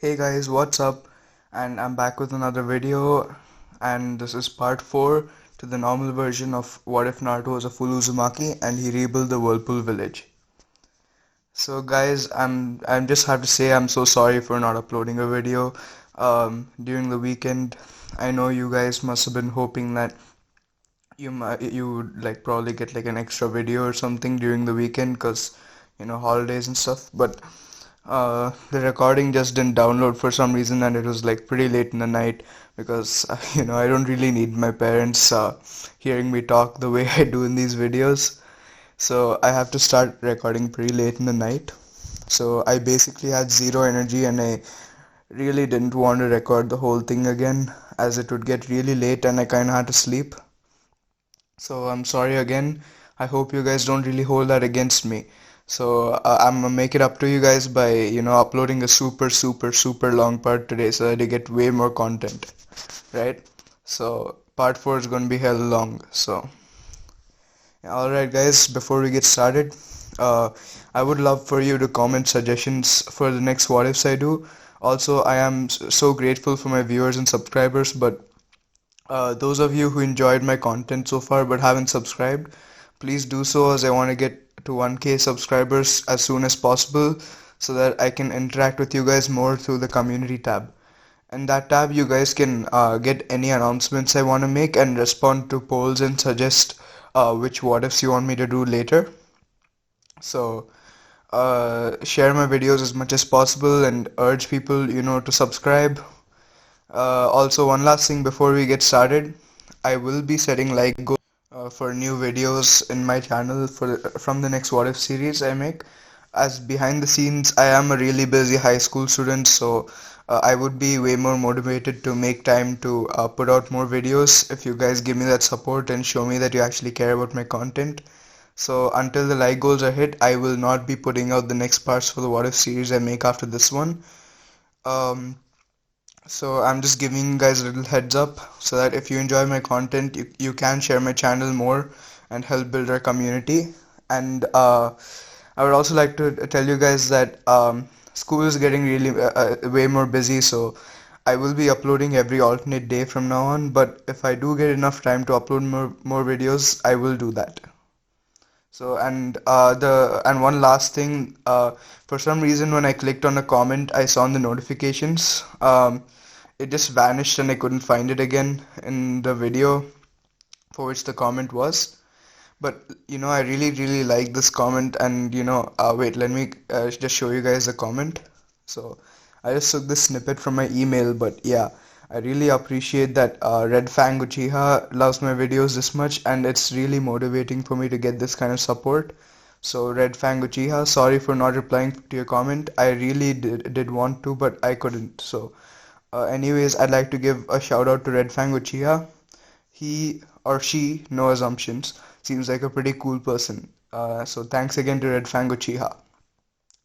Hey guys, what's up? And I'm back with another video, and this is part 4 to the normal version of What If Naruto was a full Uzumaki and he rebuilt the Whirlpool village. So guys, I'm just have to say I'm so sorry for not uploading a video during the weekend. I know you guys must have been hoping that you would like probably get like an extra video or something during the weekend because holidays and stuff, but the recording just didn't download for some reason, and it was like pretty late in the night because I don't really need my parents hearing me talk the way I do in these videos. So I have to start recording pretty late in the night. So I basically had zero energy, and I really didn't want to record the whole thing again as it would get really late and I kind of had to sleep. So I'm sorry again. I hope you guys don't really hold that against me. So I'm gonna make it up to you guys by uploading a super long part today so that you get way more content, right? So part 4 is gonna be hell long. So yeah, alright guys, before we get started, uh, I would love for you to comment suggestions for the next what ifs I do. Also, I am so grateful for my viewers and subscribers, but those of you who enjoyed my content so far but haven't subscribed, please do so, as I want to get to 1K subscribers as soon as possible so that I can interact with you guys more through the community tab. In that tab, you guys can get any announcements I want to make and respond to polls and suggest which what ifs you want me to do later. So share my videos as much as possible and urge people, to subscribe. Also, one last thing before we get started, I will be setting like goals for new videos in my channel from the next What If series I make. As behind the scenes, I am a really busy high school student, so I would be way more motivated to make time to put out more videos if you guys give me that support and show me that you actually care about my content. So until the like goals are hit, I will not be putting out the next parts for the What If series I make after this one. Um, so I'm just giving you guys a little heads up so that if you enjoy my content, you can share my channel more and help build our community. And I would also like to tell you guys that school is getting really way more busy, so I will be uploading every alternate day from now on. But if I do get enough time to upload more videos, I will do that. So and one last thing, for some reason when I clicked on a comment I saw in the notifications, it just vanished and I couldn't find it again in the video for which the comment was. But I really like this comment, and wait, let me just show you guys the comment. So I just took this snippet from my email, but yeah, I really appreciate that Red Fang Uchiha loves my videos this much, and it's really motivating for me to get this kind of support. So Red Fang Uchiha, sorry for not replying to your comment. I really did want to, but I couldn't. So anyways, I'd like to give a shout out to Red Fang Uchiha. He or she, no assumptions, seems like a pretty cool person. So thanks again to Red Fang Uchiha.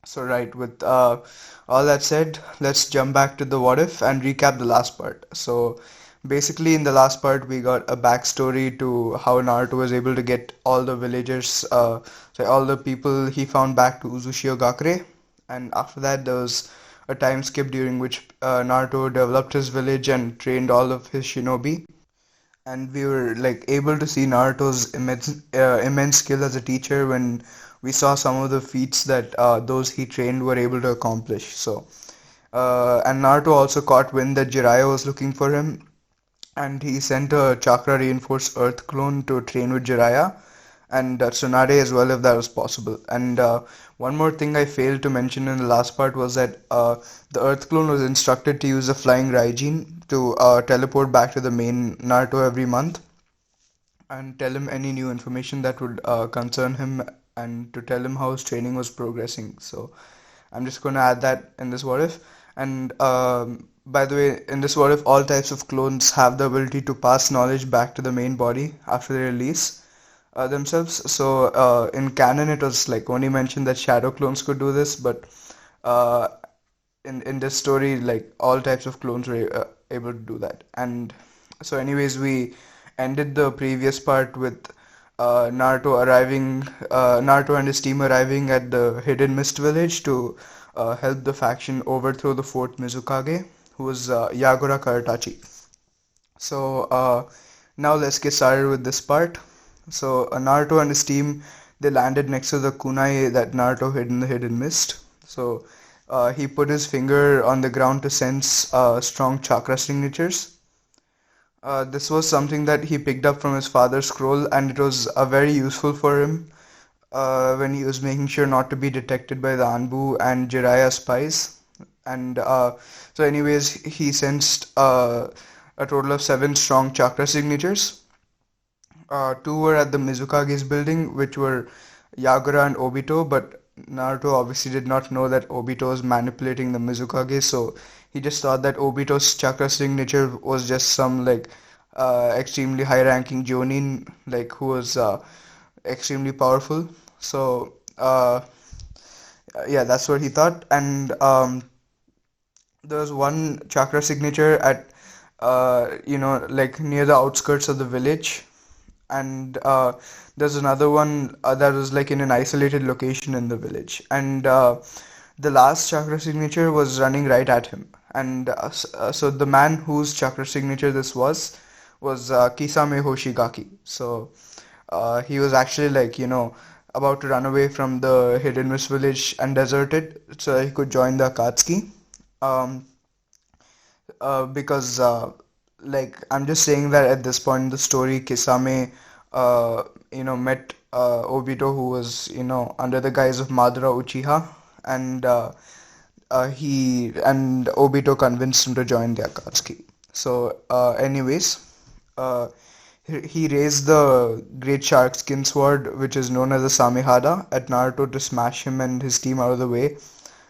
So right, with all that said, let's jump back to the what if and recap the last part. So basically in the last part we got a backstory to how Naruto was able to get all the villagers, all the people he found back to Uzushio Gakure, and after that there was a time skip during which Naruto developed his village and trained all of his shinobi, and we were like able to see Naruto's immense skill as a teacher when we saw some of the feats that those he trained were able to accomplish. So, and Naruto also caught wind that Jiraiya was looking for him, and he sent a chakra reinforced Earth clone to train with Jiraiya and Tsunade as well if that was possible. And one more thing I failed to mention in the last part was that the Earth clone was instructed to use a flying Raijin to teleport back to the main Naruto every month and tell him any new information that would concern him, and to tell him how his training was progressing. So I'm just going to add that in this what if. And by the way, in this what if, all types of clones have the ability to pass knowledge back to the main body after they release themselves. So in canon, it was like only mentioned that shadow clones could do this, but uh, in this story, like all types of clones were able to do that. And so, anyways, we ended the previous part with Naruto and his team arriving at the Hidden Mist Village to helped the faction overthrow the fourth Mizukage, who was Yagura Karatachi. So now let's get started with this part. So Naruto and his team, they landed next to the kunai that Naruto hid in the hidden mist. So he put his finger on the ground to sense strong chakra signatures. This was something that he picked up from his father's scroll, and it was very useful for him when he was making sure not to be detected by the Anbu and Jiraiya spies. And so, anyways, he sensed a total of 7 strong chakra signatures. 2 were at the Mizukage's building, which were Yagura and Obito, but Naruto obviously did not know that Obito was manipulating the Mizukage, so he just thought that Obito's chakra signature was just some like extremely high-ranking Jonin, like who was extremely powerful. So yeah, that's what he thought. And there was one chakra signature at like near the outskirts of the village, and there's another one that was like in an isolated location in the village, and the last chakra signature was running right at him. And so the man whose chakra signature this was Kisame Hoshigaki. So he was actually like about to run away from the hidden mist village and desert it so that he could join the Akatsuki. um, because like I'm just saying that at this point in the story, Kisame met Obito, who was under the guise of Madara Uchiha, and he and Obito convinced him to join the Akatsuki. So anyways, uh, he raised the great shark skin sword, which is known as the Samehada, at Naruto to smash him and his team out of the way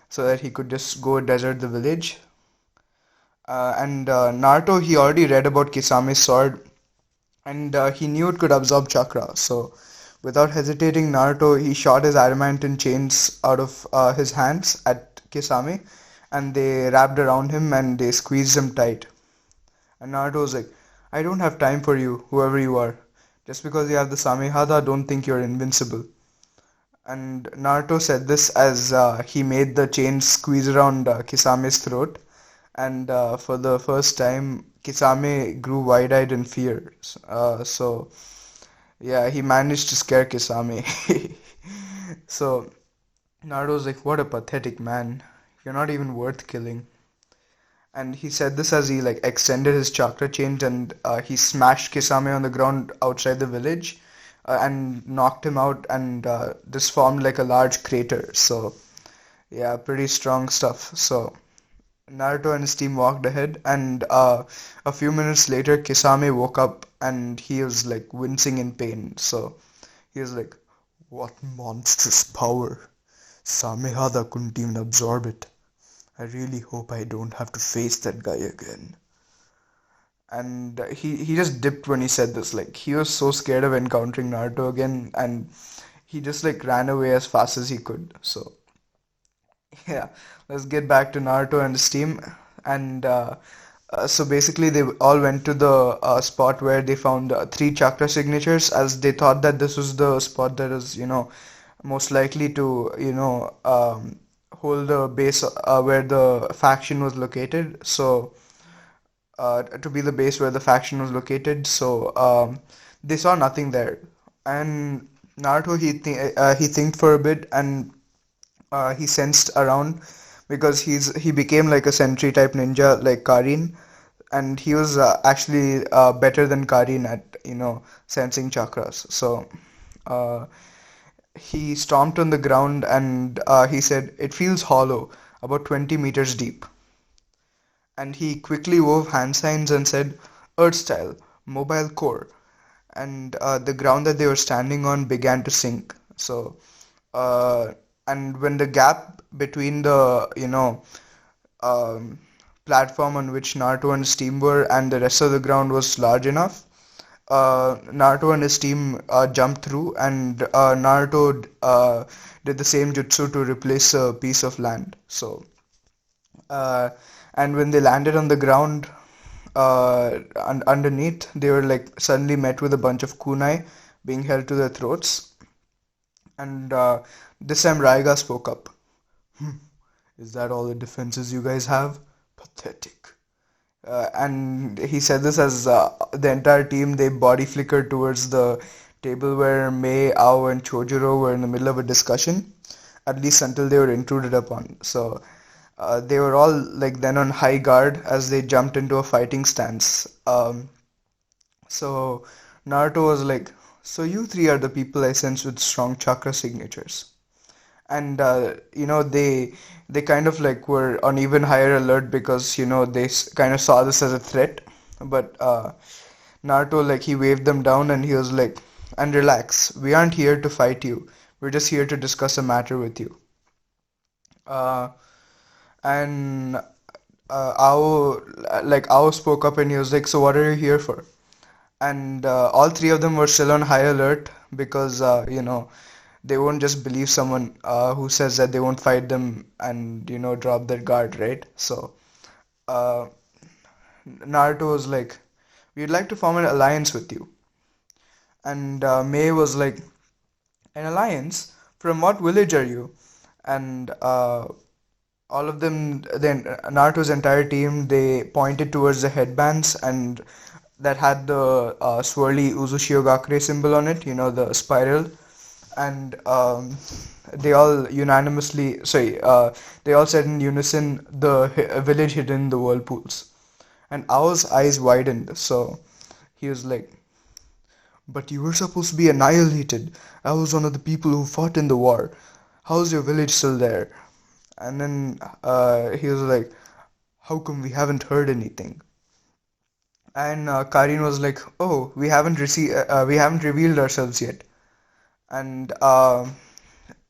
so that he could just go desert the village. And Naruto, he already read about Kisame's sword, and he knew it could absorb chakra. So, without hesitating, Naruto, he shot his adamantine chains out of his hands at Kisame, and they wrapped around him and they squeezed him tight. And Naruto was like, I don't have time for you, whoever you are. Just because you have the Samehada, don't think you're invincible. And Naruto said this as he made the chains squeeze around Kisame's throat, and for the first time, Kisame grew wide-eyed in fear. So yeah, he managed to scare Kisame. So Naruto was like, "What a pathetic man! You're not even worth killing." And he said this as he like extended his chakra chains, and he smashed Kisame on the ground outside the village and knocked him out, and this formed like a large crater. So yeah, pretty strong stuff. So Naruto and his team walked ahead, and a few minutes later, Kisame woke up and he was like wincing in pain. So he was like, "What monstrous power! Samehada couldn't even absorb it. I really hope I don't have to face that guy again." And he just dipped when he said this. Like he was so scared of encountering Naruto again, and he just like ran away as fast as he could. So yeah, let's get back to Naruto and his team. And so basically, they all went to the spot where they found 3 chakra signatures, as they thought that this was the spot that is, most likely to, hold the base where the faction was located. So, to be the base where the faction was located. So, they saw nothing there. And Naruto, he thinked for a bit, and he sensed around because he became like a sentry type ninja like Karin, and he was actually better than Karin at sensing chakras. So uh, he stomped on the ground, and he said it feels hollow, about 20 meters deep. And he quickly wove hand signs and said, Earth style, mobile core. And the ground that they were standing on began to sink. So uh, and when the gap between the um, platform on which Naruto and his team were and the rest of the ground was large enough, Naruto and his team jumped through, and Naruto did the same jutsu to replace a piece of land. So uh, and when they landed on the ground, underneath, they were like suddenly met with a bunch of kunai being held to their throats. And this time Raiga spoke up. Is that all the defenses you guys have? Pathetic. And he said this as the entire team, they body flickered towards the table where Mei, Ao, and Chojuro were in the middle of a discussion, at least until they were intruded upon. So they were all like then on high guard as they jumped into a fighting stance. So Naruto was like, "So you three are the people I sense with strong chakra signatures." And they kind of like were on even higher alert because they kind of saw this as a threat. But Naruto, like, he waved them down and he was like, "And relax, we aren't here to fight you. We're just here to discuss a matter with you." uh, and Ao spoke up and he was like, "So what are you here for?" And all three of them were still on high alert because they won't just believe someone who says that they won't fight them and drop their guard, right? So uh, Naruto was like, "We'd like to form an alliance with you." And Mei was like, "An alliance? From what village are you?" And all of them, then Naruto's entire team, they pointed towards the headbands and that had the swirly Uzushio Gakure symbol on it, the spiral. And they all unanimously, sorry, they all said in unison, "The village hidden in the whirlpools." And Ao's eyes widened, so he was like, "But you were supposed to be annihilated. I was one of the people who fought in the war. How's your village still there?" And then he was like, "How come we haven't heard anything?" And Karin was like, "Oh, we haven't revealed ourselves yet." And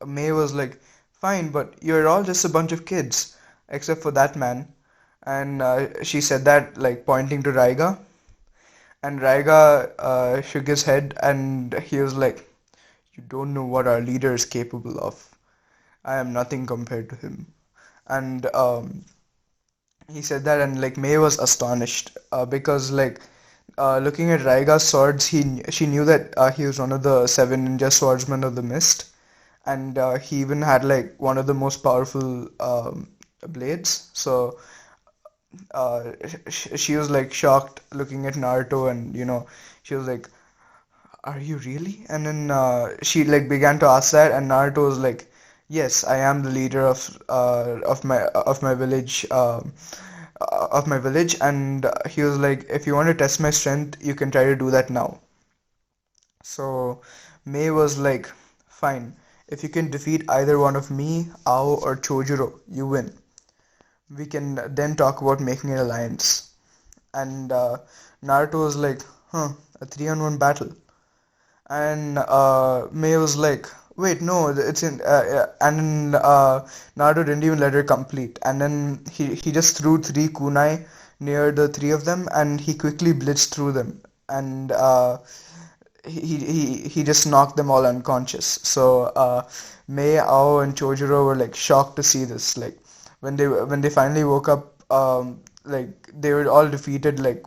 May was like, "Fine, but you're all just a bunch of kids, except for that man." And she said that, like, pointing to Raiga. And Raiga shook his head and he was like, "You don't know what our leader is capable of. I am nothing compared to him." And he said that, and like May was astonished because, like, looking at Raiga's swords, she knew that he was one of the seven ninja swordsmen of the mist, and he even had like one of the most powerful blades. So she was like shocked looking at Naruto, and she was like, "Are you really?" And then she like began to ask that, and Naruto was like, "Yes, I am the leader of my village." And he was like, "If you want to test my strength, you can try to do that now." So May was like, "Fine, if you can defeat either one of me, Ao, or Chojuro, you win. We can then talk about making an alliance." And Naruto was like, "Huh, a 3-on-1 battle." And May was like, "Wait, no, it's in." And then Naruto didn't even let her complete. And then he just threw three kunai near the three of them, and he quickly blitzed through them. And he just knocked them all unconscious. So Mei, Ao, and Chojuro were like shocked to see this. Like when they finally woke up, like they were all defeated like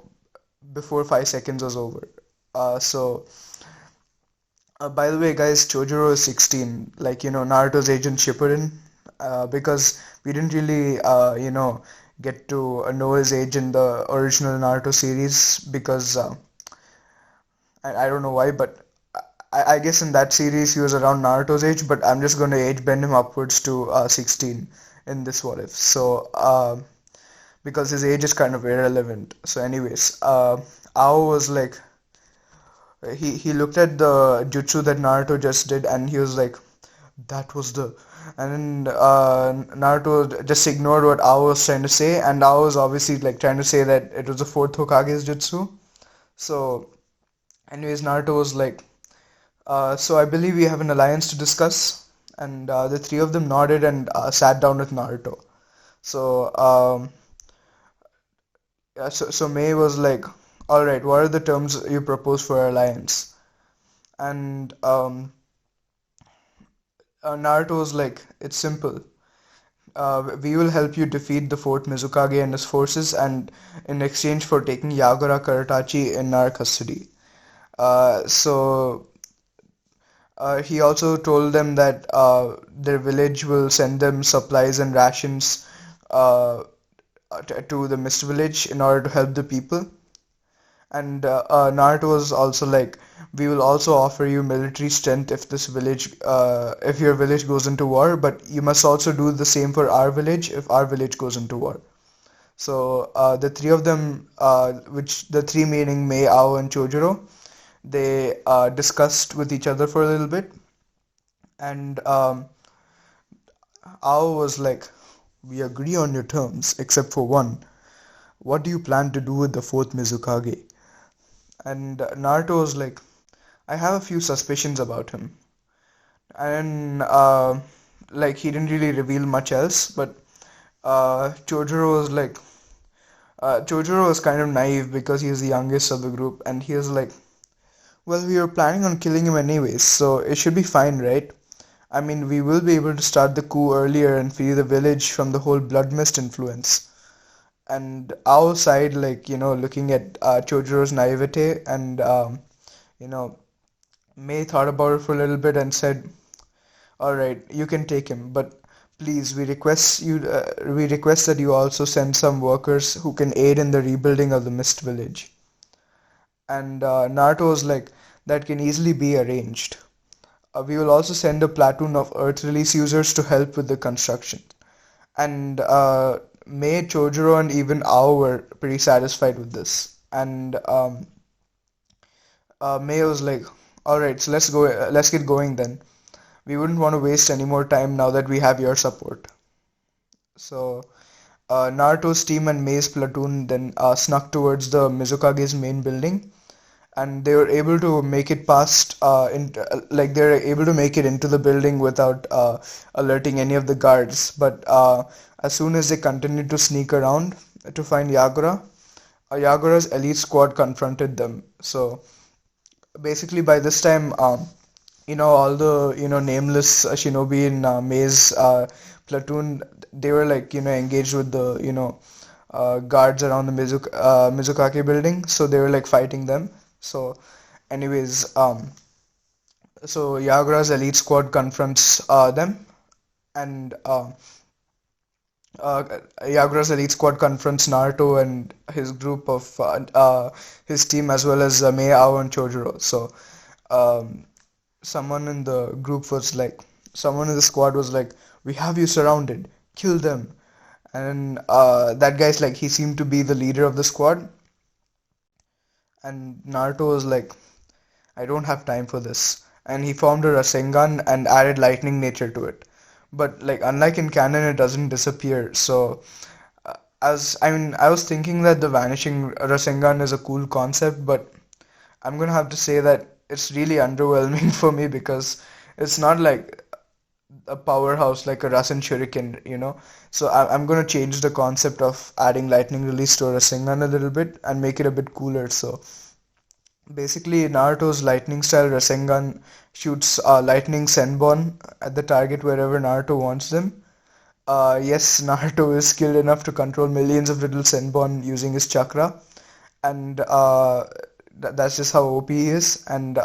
before 5 seconds was over. So by the way, guys, Chojuro is 16. Like Naruto's agent Shippuden. Because we didn't really get to know his age in the original Naruto series because. I don't know why, but I guess in that series he was around Naruto's age, but I'm just going to age bend him upwards to 16 in this what if. So, because his age is kind of irrelevant. So, anyways, Ao was like, he looked at the jutsu that Naruto just did and he was like, "That was the." And then Naruto just ignored what Ao was trying to say, and Ao was obviously like trying to say that it was the fourth Hokage's jutsu. So. Anyways, Naruto was like, "So I believe we have an alliance to discuss." And the three of them nodded and sat down with Naruto. So, yeah, so May was like, "All right, what are the terms you propose for our alliance?" And Naruto was like, "It's simple. We will help you defeat the fourth Mizukage and his forces, and in exchange for taking Yagura Karatachi in our custody." So He also told them that their village will send them supplies and rations uh, to the Mist Village in order to help the people. And Naruto was also like, we will also offer you military strength if if your village goes into war, but you must also do the same for our village if our village goes into war. So the three of them, which the three meaning Mei, Ao, and Chojuro, they discussed with each other for a little bit, and Ao was like, "We agree on your terms, except for one. What do you plan to do with the fourth Mizukage?" And Naruto was like, "I have a few suspicions about him." And like he didn't really reveal much else, but Chojuro was like, Chojuro was kind of naive because he was the youngest of the group, and he was like, "Well, we were planning on killing him anyways, so it should be fine, right? I mean, we will be able to start the coup earlier and free the village from the whole blood mist influence." And outside, like, looking at Chojiro's naivete, and you know, May thought about it for a little bit and said, "All right, you can take him, but please, we request that you also send some workers who can aid in the rebuilding of the Mist Village." And Naruto was like, "That can easily be arranged. We will also send a platoon of Earth Release users to help with the construction." And Mei, Chojuro, and even Ao were pretty satisfied with this. And Mei was like, "All right, so let's go. Let's get going then. We wouldn't want to waste any more time now that we have your support." So Naruto's team and Mei's platoon then snuck towards the Mizukage's main building, and they were able to make it past like they were able to make it into the building without alerting any of the guards. But as soon as they continued to sneak around to find Yagura, Yagura's elite squad confronted them. So basically by this time, all the nameless shinobi in Mei's platoon, they were like engaged with the guards around the Mizukake building, so they were like fighting them. So anyways, so Yagura's elite squad confronts them, and Yagura's elite squad confronts Naruto and his group of his team, as well as Mei, Ao, and Chojuro. So um, someone in the group was like, someone in the squad was like, "We have you surrounded, kill them." And that guy's like, he seemed to be the leader of the squad, and Naruto was like, "I don't have time for this." And he formed a Rasengan and added lightning nature to it. But like unlike in canon, it doesn't disappear. So I was thinking that the vanishing Rasengan is a cool concept, but I'm gonna have to say that it's really underwhelming for me because it's not like a powerhouse like a Rasen Shuriken. So I'm gonna change the concept of adding lightning release to a Rasengan a little bit and make it a bit cooler. So basically, Naruto's lightning style Rasengan shoots lightning Senbon at the target wherever Naruto wants them. Yes, Naruto is skilled enough to control millions of little Senbon using his chakra, and that's just how OP he is. And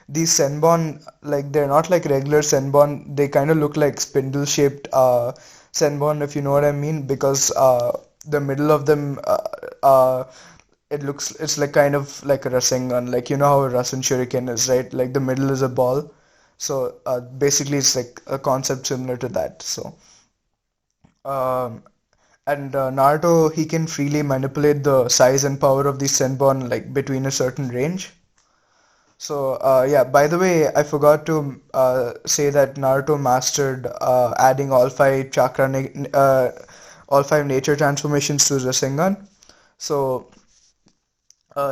these Senbon, like they're not like regular Senbon. They kind of look like spindle-shaped Senbon, if you know what I mean, because the middle of them it's like kind of like a Rasengan, like how a Rasen Shuriken is, right? Like the middle is a ball. So basically it's like a concept similar to that. So um, and Naruto, he can freely manipulate the size and power of the Senbon like between a certain range. So yeah, by the way, I forgot to say that Naruto mastered adding all five nature transformations to Rasengan. So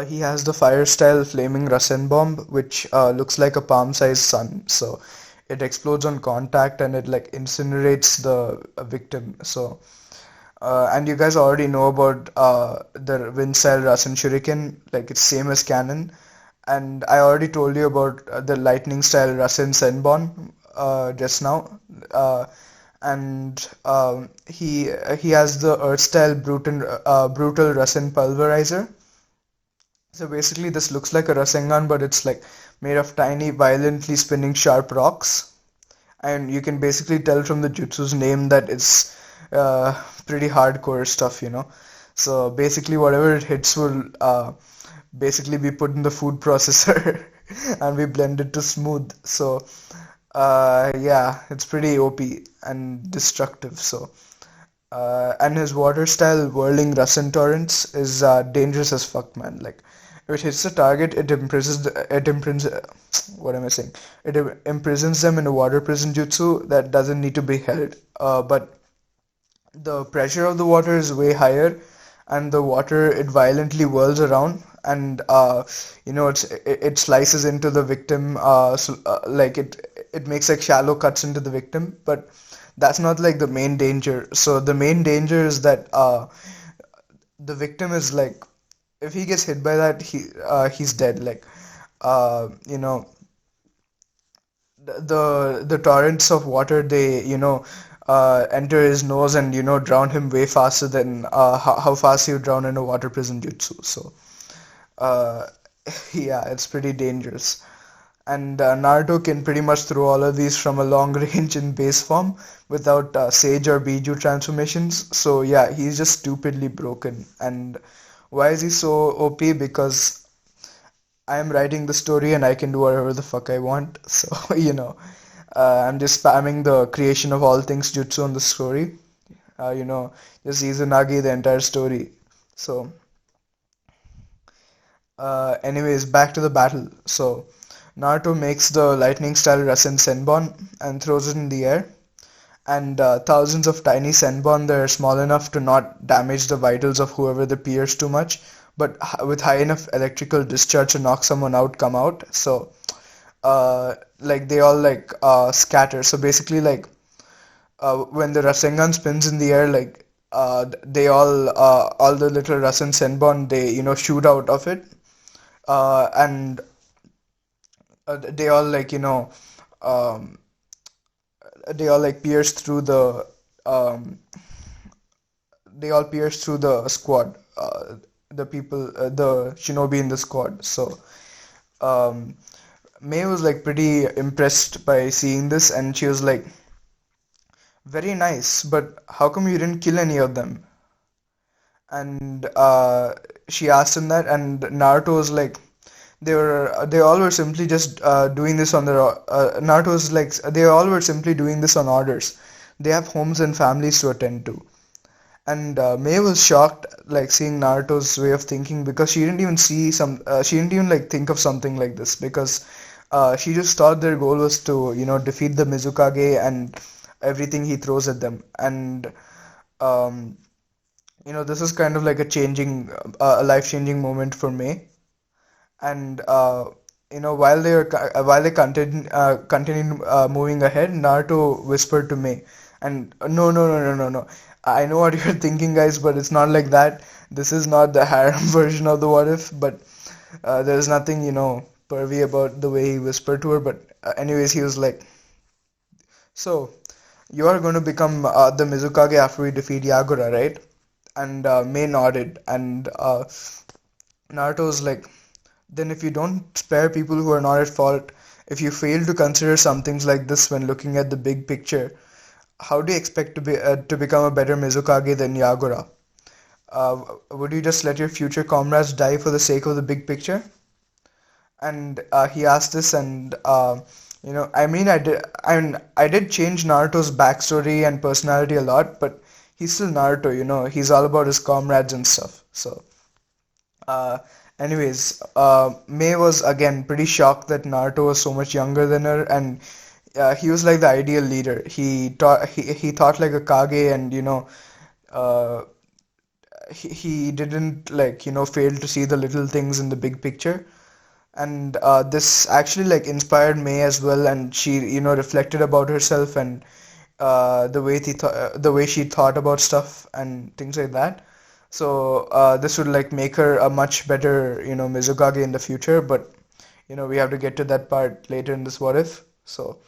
he has the fire style flaming Rasen bomb, which looks like a palm-sized sun. So it explodes on contact and it like incinerates the victim. So and you guys already know about the wind style Rasen Shuriken, like it's same as canon. And I already told you about the lightning style Rasen Senbon just now. And he has the earth style brutal Rasen Pulverizer. So basically, this looks like a Rasengan, but it's like made of tiny, violently spinning sharp rocks. And you can basically tell from the jutsu's name that it's pretty hardcore stuff, you know. So basically, whatever it hits will basically be put in the food processor and be blended to smooth. So yeah, it's pretty OP and destructive. So and his water style whirling Rasen torrents is dangerous as fuck, man. Like, if it hits the target, what am I saying? It imprisons them in a water prison jutsu that doesn't need to be held. But the pressure of the water is way higher, and the water it violently whirls around, and it slices into the victim. Like it makes like shallow cuts into the victim, but that's not like the main danger. So the main danger is that the victim is like, if he gets hit by that, he's dead. Like, you know, the torrents of water, they enter his nose and drown him way faster than how fast he would drown in a water prison jutsu. So uh, yeah, it's pretty dangerous. And Naruto can pretty much throw all of these from a long range in base form without Sage or Biju transformations. So yeah, he's just stupidly broken. And why is he so OP? Because I am writing the story and I can do whatever the fuck I want. So I'm just spamming the creation of all things jutsu on the story. Just Izanagi the entire story. So anyways, back to the battle. So Naruto makes the lightning style Rasen Senbon and throws it in the air. And thousands of tiny Senbon, they're small enough to not damage the vitals of whoever they pierce too much, but with high enough electrical discharge to knock someone out, come out. So like they all like scatter. So basically, like when the Rasengan spins in the air, like they all the little Rasen Senbon, they shoot out of it, and they all like um, they all like pierce through the um, they all pierce through the squad, the people, the shinobi in the squad. So um, May was like pretty impressed by seeing this, and she was like, very nice, but how come you didn't kill any of them? And she asked him that, and Naruto was like, they all were simply just doing this on their Naruto was like, they all were simply doing this on orders. They have homes and families to attend to. And May was shocked, like seeing Naruto's way of thinking, because she didn't even like think of something like this, because she just thought their goal was to defeat the Mizukage and everything he throws at them. And um, this is kind of like a life-changing moment for May. And while they continued moving ahead, Naruto whispered to May, and no, no, no, no, no, no. I know what you're thinking, guys, but it's not like that. This is not the harem version of the what if, but there's nothing pervy about the way he whispered to her. But anyways, he was like, so you are going to become the Mizukage after we defeat Yagura, right? And May nodded, and Naruto was like, then if you don't spare people who are not at fault, if you fail to consider some things like this when looking at the big picture, how do you expect to become a better Mizukage than Yagura? Would you just let your future comrades die for the sake of the big picture? And he asked this, and I did change Naruto's backstory and personality a lot, but he's still Naruto. He's all about his comrades and stuff. So uh, anyways, May was again pretty shocked that Naruto was so much younger than her, and he was like the ideal leader. He thought like a Kage, and uh, he didn't like fail to see the little things in the big picture. And this actually like inspired May as well, and she reflected about herself and the way she thought about stuff and things like that. So this would like make her a much better Mizukage in the future, but we have to get to that part later in this what if. So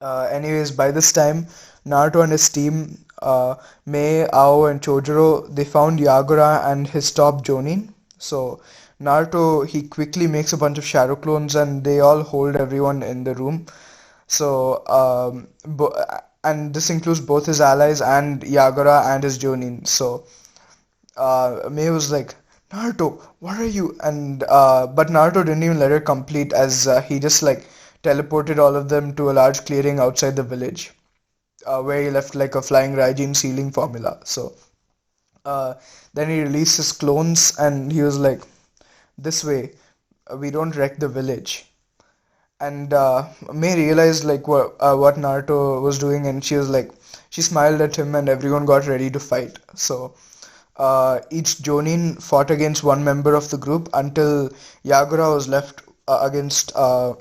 anyways, by this time, Naruto and his team, Mei, Ao, and Chojuro, they found Yagura and his top Jonin. So Naruto, he quickly makes a bunch of shadow clones and they all hold everyone in the room. So, and this includes both his allies and Yagura and his Jonin. So, May was like, Naruto, what are you? And but Naruto didn't even let her complete, as he just like teleported all of them to a large clearing outside the village, where he left like a flying Raijin sealing formula. So uh, then he released his clones, and he was like, "This way, we don't wreck the village." And May realized like what Naruto was doing, and she was like, she smiled at him, and everyone got ready to fight. So each Jonin fought against one member of the group until Yagura was left against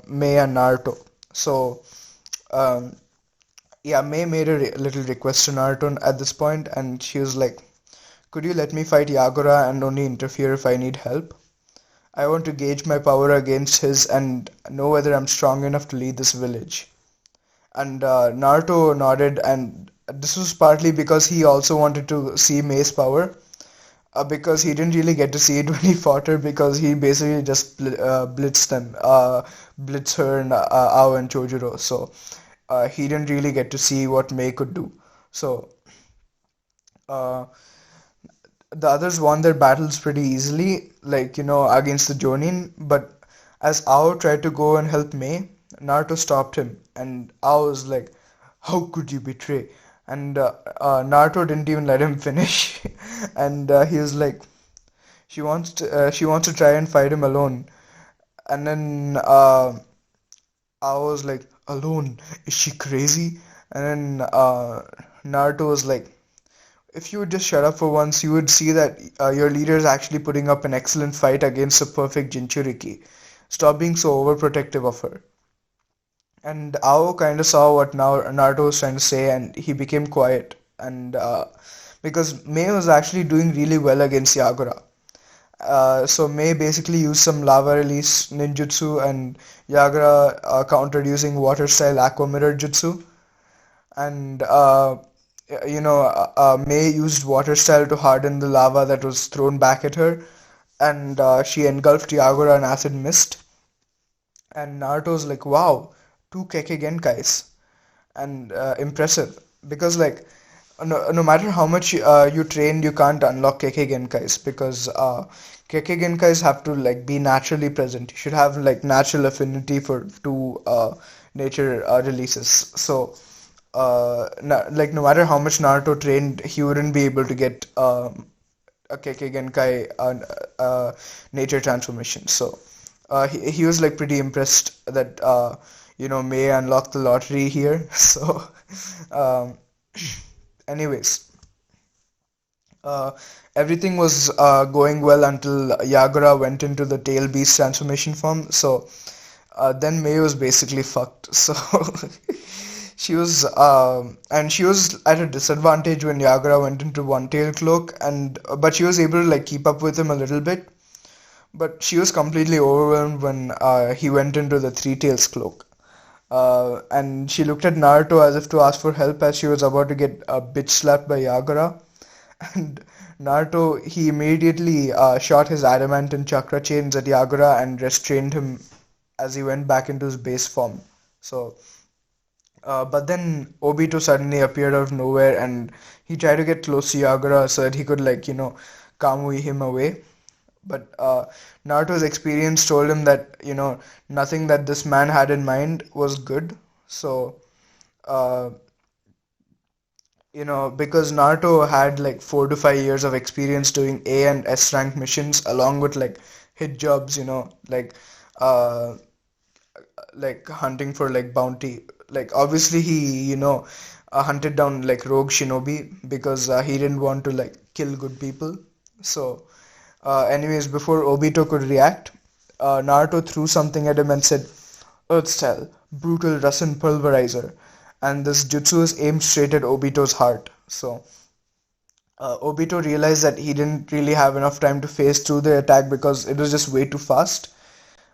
May and Naruto. So um, yeah, May made a little request to Naruto at this point, and she was like, "Could you let me fight Yagura and only interfere if I need help? I want to gauge my power against his and know whether I'm strong enough to lead this village." And Naruto nodded, and this was partly because he also wanted to see May's power, because he didn't really get to see it when he fought her, because he basically just blitzed them, blitz her and Ao and Chojuro. So he didn't really get to see what May could do. So uh, the others won their battles pretty easily, like, against the Jonin. But as Ao tried to go and help May, Naruto stopped him, and Ao was like, "How could you betray?" And Naruto didn't even let him finish, and he was like, she wants to try and fight him alone." And then I was like, "Alone? Is she crazy?" And then Naruto was like, "If you would just shut up for once, you would see that your leader is actually putting up an excellent fight against a perfect Jinchuriki. Stop being so overprotective of her." And Ao kind of saw what now Naruto was trying to say, and he became quiet. And because May was actually doing really well against Yagura. So May basically used some lava release ninjutsu, and Yagura countered using water style aqua mirror jutsu. And May used water style to harden the lava that was thrown back at her, and she engulfed Yagura in acid mist. And Naruto's like, "Wow, two Keke Genkais," and impressive, because like no matter how much you train, you can't unlock Keke Genkais, because Keke Genkais have to like be naturally present. You should have like natural affinity for two nature releases. So like no matter how much Naruto trained, he wouldn't be able to get a Keke Genkai nature transformation. So he was like pretty impressed that May unlocked the lottery here. So um, anyways, uh, everything was going well until Yagura went into the tail beast transformation form. So then May was basically fucked. So she was at a disadvantage when Yagura went into one tail cloak, and but she was able to like keep up with him a little bit. But she was completely overwhelmed when he went into the three tails cloak. And she looked at Naruto as if to ask for help, as she was about to get bitch slapped by Yagura. And Naruto, he immediately shot his adamant chakra chains at Yagura and restrained him as he went back into his base form. So, but then Obito suddenly appeared out of nowhere, and he tried to get close to Yagura so that he could like Kamui him away. But Naruto's experience told him that nothing that this man had in mind was good. So uh, because Naruto had like 4 to 5 years of experience doing A and S rank missions along with like hit jobs, uh, like hunting for like bounty. Like obviously he, hunted down like rogue shinobi because he didn't want to like kill good people. So, anyways, before Obito could react, Naruto threw something at him and said, "Earth style, brutal Rasen pulverizer." And this jutsu is aimed straight at Obito's heart. So Obito realized that he didn't really have enough time to phase through the attack because it was just way too fast.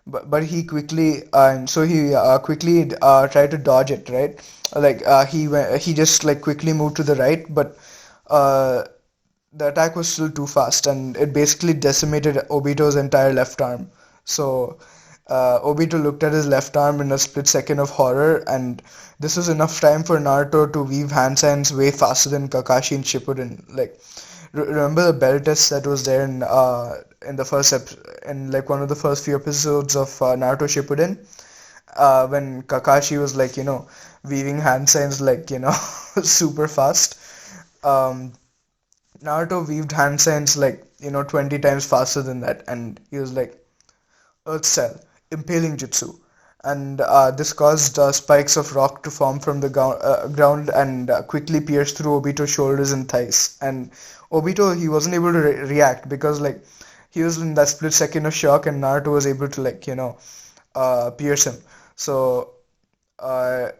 But he quickly and so he quickly tried to dodge it, right? Like he just like quickly moved to the right, but uh, the attack was still too fast, and it basically decimated Obito's entire left arm. So Obito looked at his left arm in a split second of horror, and this was enough time for Naruto to weave hand signs way faster than Kakashi and Shippuden. Like, remember the bell test that was there in the in like one of the first few episodes of Naruto Shippuden, when Kakashi was like, weaving hand signs like, super fast. Um, Naruto weaved hand signs like, 20 times faster than that, and he was like, Earth Cell, Impaling Jutsu. And this caused spikes of rock to form from the ground and quickly pierce through Obito's shoulders and thighs. And Obito, he wasn't able to react because, like, he was in that split second of shock, and Naruto was able to, like, pierce him. So uh,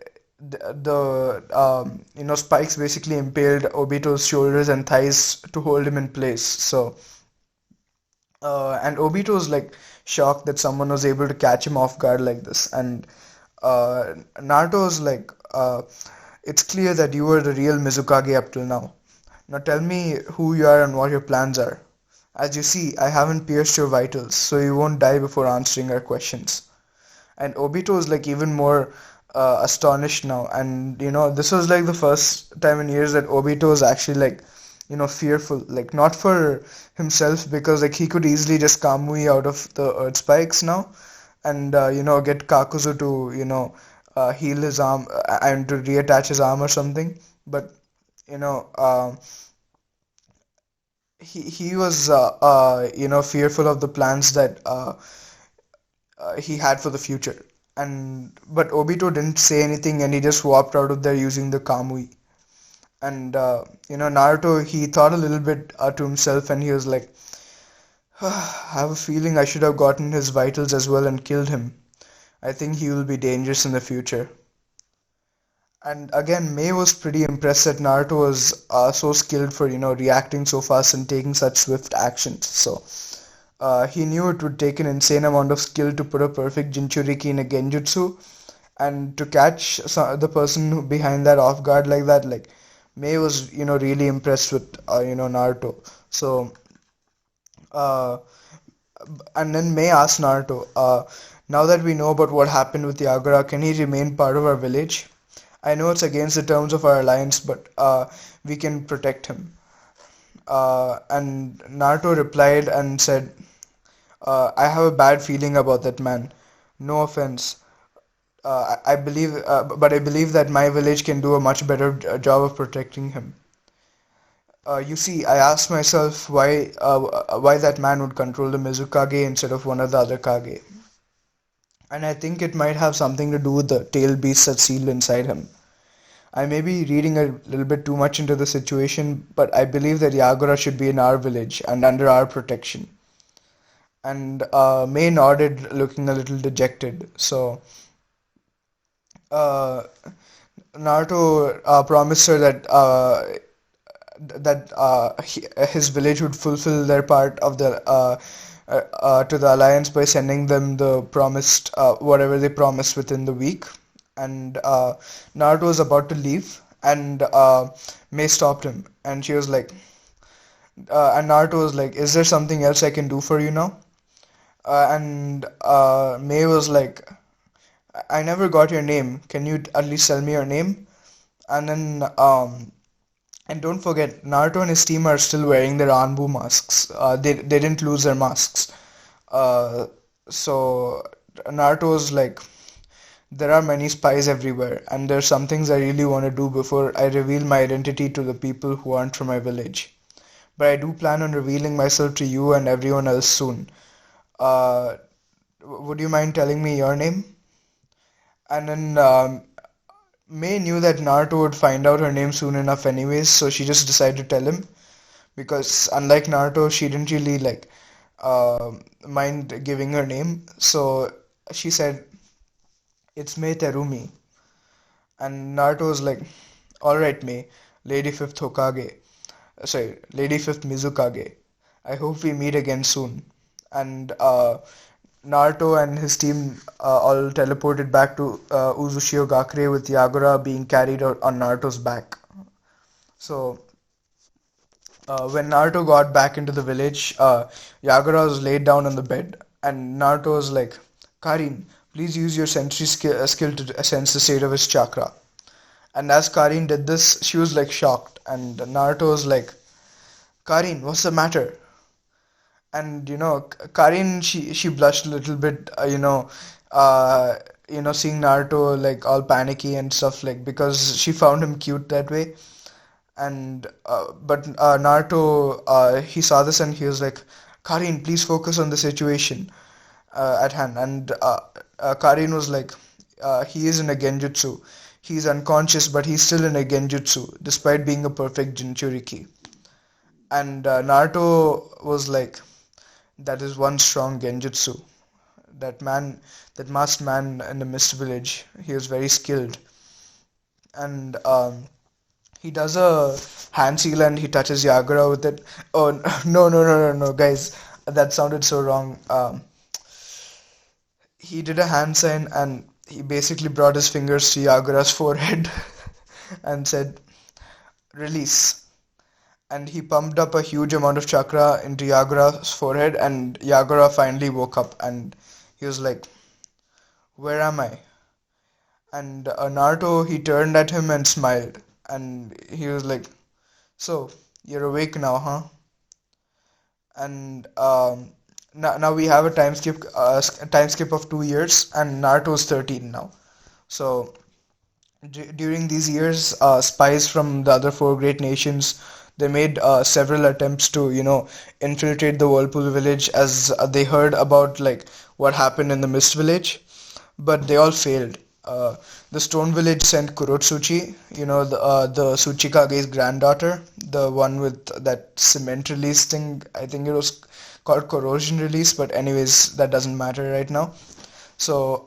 spikes basically impaled Obito's shoulders and thighs to hold him in place. So and Obito was like shocked that someone was able to catch him off guard like this. And Naruto was like, "It's clear that you were the real Mizukage up till now. Now tell me who you are and what your plans are. As you see, I haven't pierced your vitals, so you won't die before answering our questions." And Obito was like even more astonished now. And this was like the first time in years that Obito was actually like, fearful, like not for himself, because like he could easily just Kamui out of the earth spikes now, and get Kakuzu to heal his arm and to reattach his arm or something. But you know he was fearful of the plans that he had for the future. And but Obito didn't say anything, and he just walked out of there using the Kamui. And Naruto, he thought a little bit to himself, and he was like, I have a feeling I should have gotten his vitals as well and killed him. I think he will be dangerous in the future. And again, May was pretty impressed that Naruto was so skilled for reacting so fast and taking such swift actions. So he knew it would take an insane amount of skill to put a perfect Jinchuriki in a Genjutsu, and to catch the person behind that off guard like that. Like, May was really impressed with Naruto. So uh, and then May asked Naruto, now that we know about what happened with Yagura, can he remain part of our village? I know it's against the terms of our alliance, but we can protect him. And Naruto replied and said, I have a bad feeling about that man. No offense. I believe, but I believe that my village can do a much better job of protecting him. You see, I asked myself why that man would control the Mizukage instead of one of the other Kage. And I think it might have something to do with the tailed beast that's sealed inside him. I may be reading a little bit too much into the situation, but I believe that Yagura should be in our village and under our protection. And May nodded, looking a little dejected. So uh, Naruto promised her that his village would fulfill their part of the to the alliance by sending them the promised whatever they promised within the week. And Naruto was about to leave, and May stopped him, and she was like, and Naruto was like, "Is there something else I can do for you now?" And May was like, "I never got your name. Can you at least tell me your name?" And then and don't forget, Naruto and his team are still wearing their Anbu masks. They didn't lose their masks. Uh, so Naruto was like, there are many spies everywhere, and there's some things I really want to do before I reveal my identity to the people who aren't from my village. But I do plan on revealing myself to you and everyone else soon. Uh, would you mind telling me your name? And then May knew that Naruto would find out her name soon enough anyways, so she just decided to tell him, because unlike Naruto, she didn't really like mind giving her name. So she said, "It's May Terumi." And Naruto was like, "Alright, May, Lady Fifth Hokage. Sorry, Lady Fifth Mizukage. I hope we meet again soon." And Naruto and his team all teleported back to Uzushio Gakure, with Yagura being carried out on Naruto's back. So When Naruto got back into the village, Yagura was laid down on the bed, and Naruto was like, Karin, please use your sensory skill to sense the state of his chakra. And as Karin did this, she was like shocked, and Naruto was like, Karin, what's the matter? And Karin, she blushed a little bit, uh, seeing Naruto like all panicky and stuff, like because she found him cute that way. And but Naruto, he saw this and he was like, Karin, please focus on the situation at hand. And Karin was like, he is in a genjutsu. He's unconscious, but he's still in a genjutsu, despite being a perfect Jinchuriki. And Naruto was like, that is one strong genjutsu. That man, that masked man in the mist village, he was very skilled. And he does a hand seal and he touches Yagura with it. Oh no, guys, that sounded so wrong. He did a hand sign and he basically brought his fingers to Yagura's forehead and said, "Release." And he pumped up a huge amount of chakra into Yagura's forehead, and Yagura finally woke up and he was like, "Where am I?" And Naruto, he turned at him and smiled, and he was like, "So, you're awake now, huh?" And now we have a time skip of 2 years, and Naruto's 13 now. So during these years, spies from the other four great nations, they made several attempts to infiltrate the Whirlpool village, as they heard about like what happened in the Mist village, but they all failed. The Stone Village sent Kurotsuchi, the Tsuchikage's granddaughter, the one with that cement release thing. I think it was called corrosion release, but anyways, that doesn't matter right now. So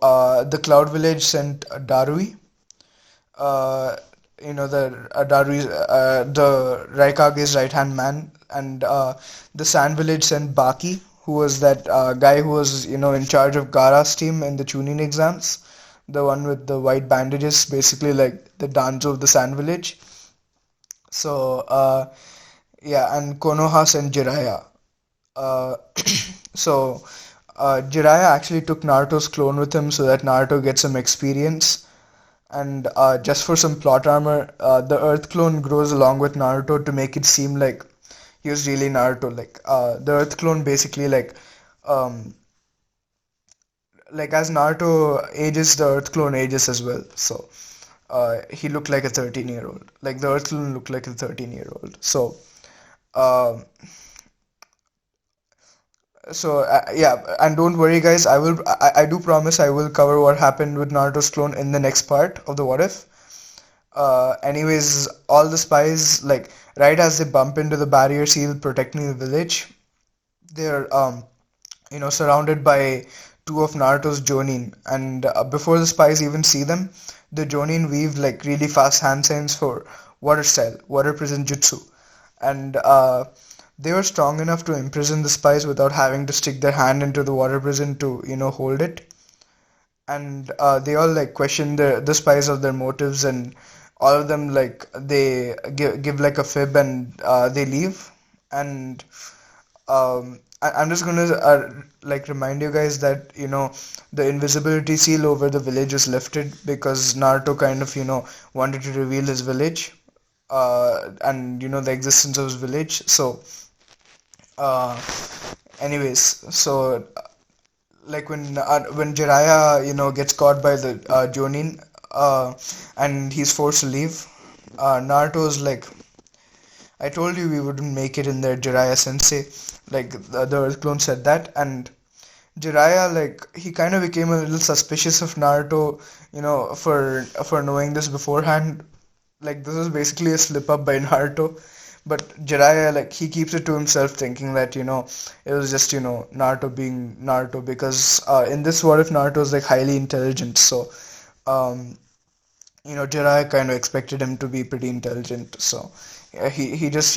the Cloud Village sent Darui, the Raikage's right hand man, and the Sand Village sent Baki, who was that guy who was in charge of Gaara's team in the Chunin exams, the one with the white bandages, basically like the Danzo of the Sand Village. So yeah, and Konoha sent Jiraiya. Uh, so Jiraiya actually took Naruto's clone with him so that Naruto gets some experience. And just for some plot armor, the Earth clone grows along with Naruto to make it seem like he was really Naruto. Like the Earth clone basically um, like as Naruto ages, the Earth clone ages as well. So he looked like a 13-year-old. Like the Earth clone looked like a 13-year-old. So um, yeah, and don't worry guys, I do promise I will cover what happened with Naruto's clone in the next part of the What If. Anyways, all the spies, like right as they bump into the barrier seal protecting the village, they're surrounded by two of Naruto's Jonin, and before the spies even see them, the Jonin weave like really fast hand signs for water style, water prison jutsu, and they were strong enough to imprison the spies without having to stick their hand into the water prison to hold it. And they all like question the spies of their motives, and all of them like they give like a fib, and they leave. And I'm just gonna like remind you guys that the invisibility seal over the village was lifted because Naruto kind of wanted to reveal his village, and the existence of his village. So uh, anyways, so like when Jiraiya gets caught by the Jonin, and he's forced to leave, Naruto's like, I told you we wouldn't make it in there, Jiraiya sensei. Like the Earth clone said that, and Jiraiya, like, he kind of became a little suspicious of Naruto, for knowing this beforehand. Like this was basically a slip up by Naruto. But Jiraiya, like, he keeps it to himself, thinking that it was just Naruto being Naruto, because in this what if Naruto is like highly intelligent, so um Jiraiya kind of expected him to be pretty intelligent, so he just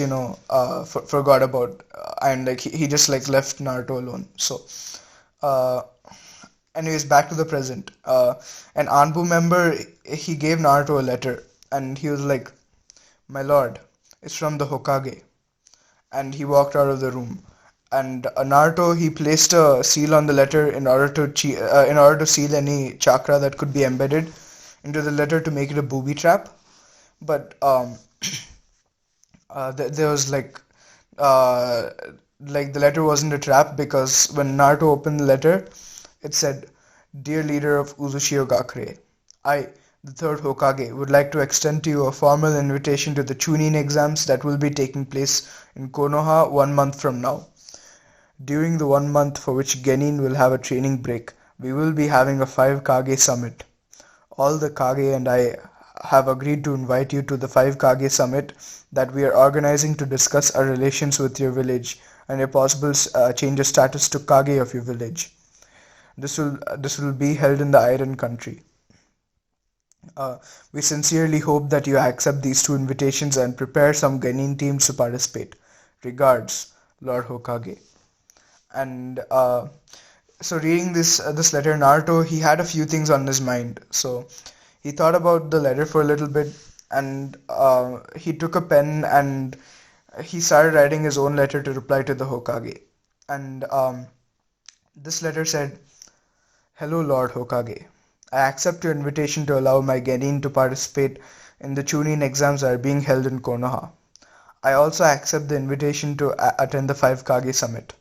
forgot about, and like he just like left Naruto alone. So uh anyways, back to the present. An Anbu member, he gave Naruto a letter, and he was like, "My lord, it's from the Hokage." and he walked out of the room. And Naruto, he placed a seal on the letter in order to seal any chakra that could be embedded into the letter to make it a booby trap. But there was uh, like the letter wasn't a trap, because when Naruto opened the letter, it said, "Dear leader of Uzushio Gakure, I, the third Hokage, would like to extend to you a formal invitation to the Chunin exams that will be taking place in Konoha 1 month from now. During the 1 month for which Genin will have a training break, we will be having a 5 Kage summit. All the Kage and I have agreed to invite you to the 5 Kage summit that we are organizing to discuss our relations with your village and a possible change of status to Kage of your village. This will be held in the Iron Country. We sincerely hope that you accept these two invitations and prepare some Genin teams to participate. Regards, Lord Hokage." And so reading this letter, Naruto, he had a few things on his mind. So he thought about the letter for a little bit, and he took a pen and he started writing his own letter to reply to the Hokage. And this letter said, "Hello, Lord Hokage. I accept your invitation to allow my Genin to participate in the Chunin exams that are being held in Konoha. I also accept the invitation to attend the 5 Kage summit.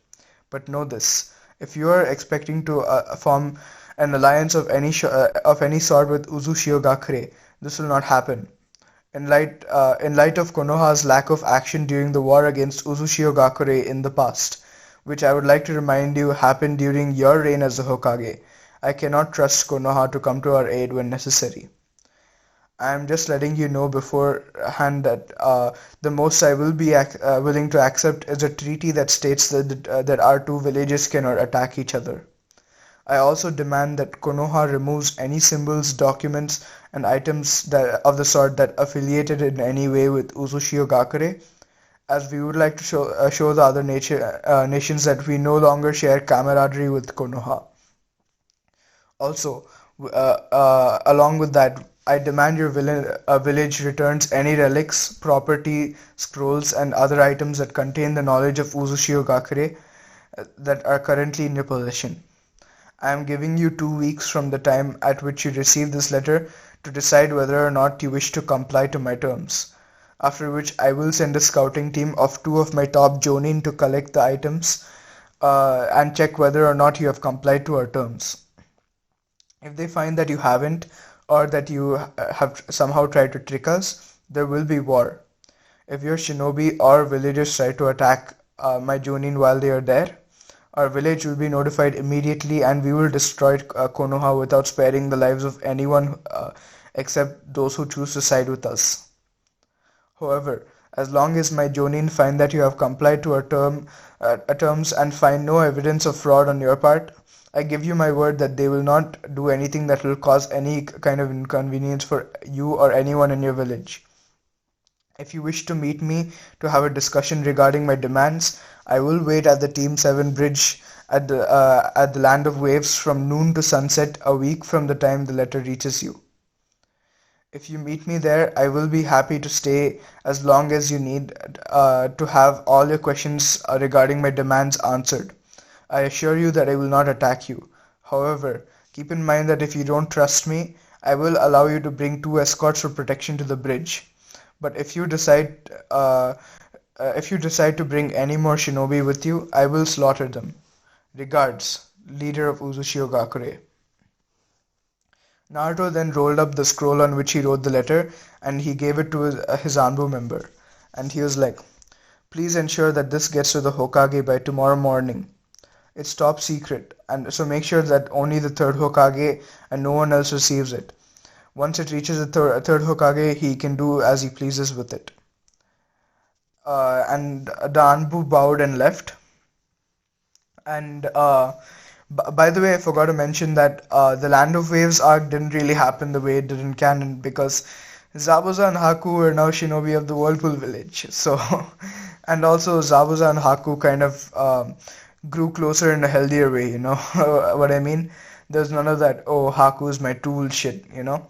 But know this, if you are expecting to form an alliance of any sort with Uzushio Gakure, this will not happen. In light of Konoha's lack of action during the war against Uzushio Gakure in the past, which I would like to remind you happened during your reign as the Hokage, I cannot trust Konoha to come to our aid when necessary. I am just letting you know beforehand that the most I will be willing to accept is a treaty that states that our two villages cannot attack each other. I also demand that Konoha removes any symbols, documents, and items of the sort that affiliated in any way with Uzushio Gakure, as we would like to show the other nations that we no longer share camaraderie with Konoha. Also, along with that, I demand your village returns any relics, property, scrolls, and other items that contain the knowledge of Uzushio Gakure that are currently in your possession. I am giving you 2 weeks from the time at which you receive this letter to decide whether or not you wish to comply to my terms. After which I will send a scouting team of 2 of my top Jonin to collect the items and check whether or not you have complied to our terms. If they find that you haven't, or that you have somehow tried to trick us, there will be war. If your shinobi or villagers try to attack my Jonin while they are there, our village will be notified immediately and we will destroy Konoha without sparing the lives of anyone except those who choose to side with us. However, as long as my Jonin find that you have complied to our terms and find no evidence of fraud on your part, I give you my word that they will not do anything that will cause any kind of inconvenience for you or anyone in your village. If you wish to meet me to have a discussion regarding my demands, I will wait at the Team 7 bridge at the Land of Waves from noon to sunset a week from the time the letter reaches you. If you meet me there, I will be happy to stay as long as you need to have all your questions regarding my demands answered. I assure you that I will not attack you. However, keep in mind that if you don't trust me, I will allow you to bring 2 escorts for protection to the bridge. But if you decide to bring any more shinobi with you, I will slaughter them. Regards, leader of Uzushio Gakure." Naruto then rolled up the scroll on which he wrote the letter and he gave it to his Anbu member. And he was like, "Please ensure that this gets to the Hokage by tomorrow morning. It's top secret, and so make sure that only the third Hokage and no one else receives it. Once it reaches the third Hokage, he can do as he pleases with it." And the Anbu bowed and left. And by the way, I forgot to mention that the Land of Waves arc didn't really happen the way it did in canon, because Zabuza and Haku are now shinobi of the Whirlpool village. So, and also Zabuza and Haku kind of grew closer in a healthier way, you know what I mean? There's none of that, "oh, Haku is my tool" shit, you know?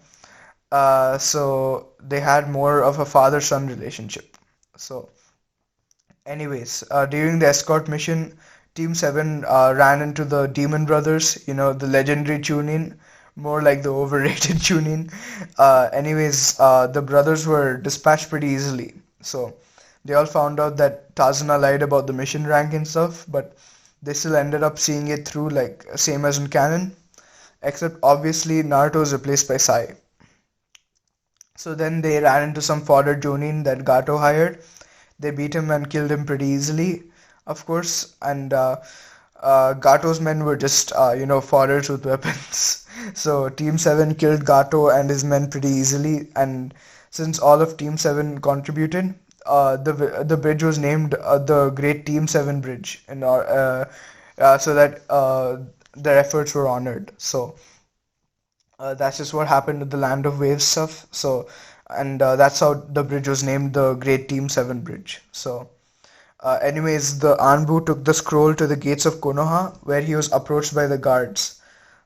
So they had more of a father-son relationship. So Anyways, during the escort mission, Team 7 ran into the Demon Brothers, the legendary Chunin, more like the overrated Chunin. The brothers were dispatched pretty easily. So they all found out that Tazuna lied about the mission rank and stuff, but they still ended up seeing it through, like, same as in canon, except obviously Naruto is replaced by Sai. So then they ran into some fodder Jonin that Gato hired. They beat him and killed him pretty easily, of course, and Gato's men were just, fodders with weapons. So Team 7 killed Gato and his men pretty easily, and since all of Team 7 contributed, the bridge was named the Great Team 7 Bridge, so that their efforts were honored. So that's just what happened with the Land of Waves stuff. So, and that's how the bridge was named the Great Team 7 Bridge. So, the Anbu took the scroll to the gates of Konoha, where he was approached by the guards.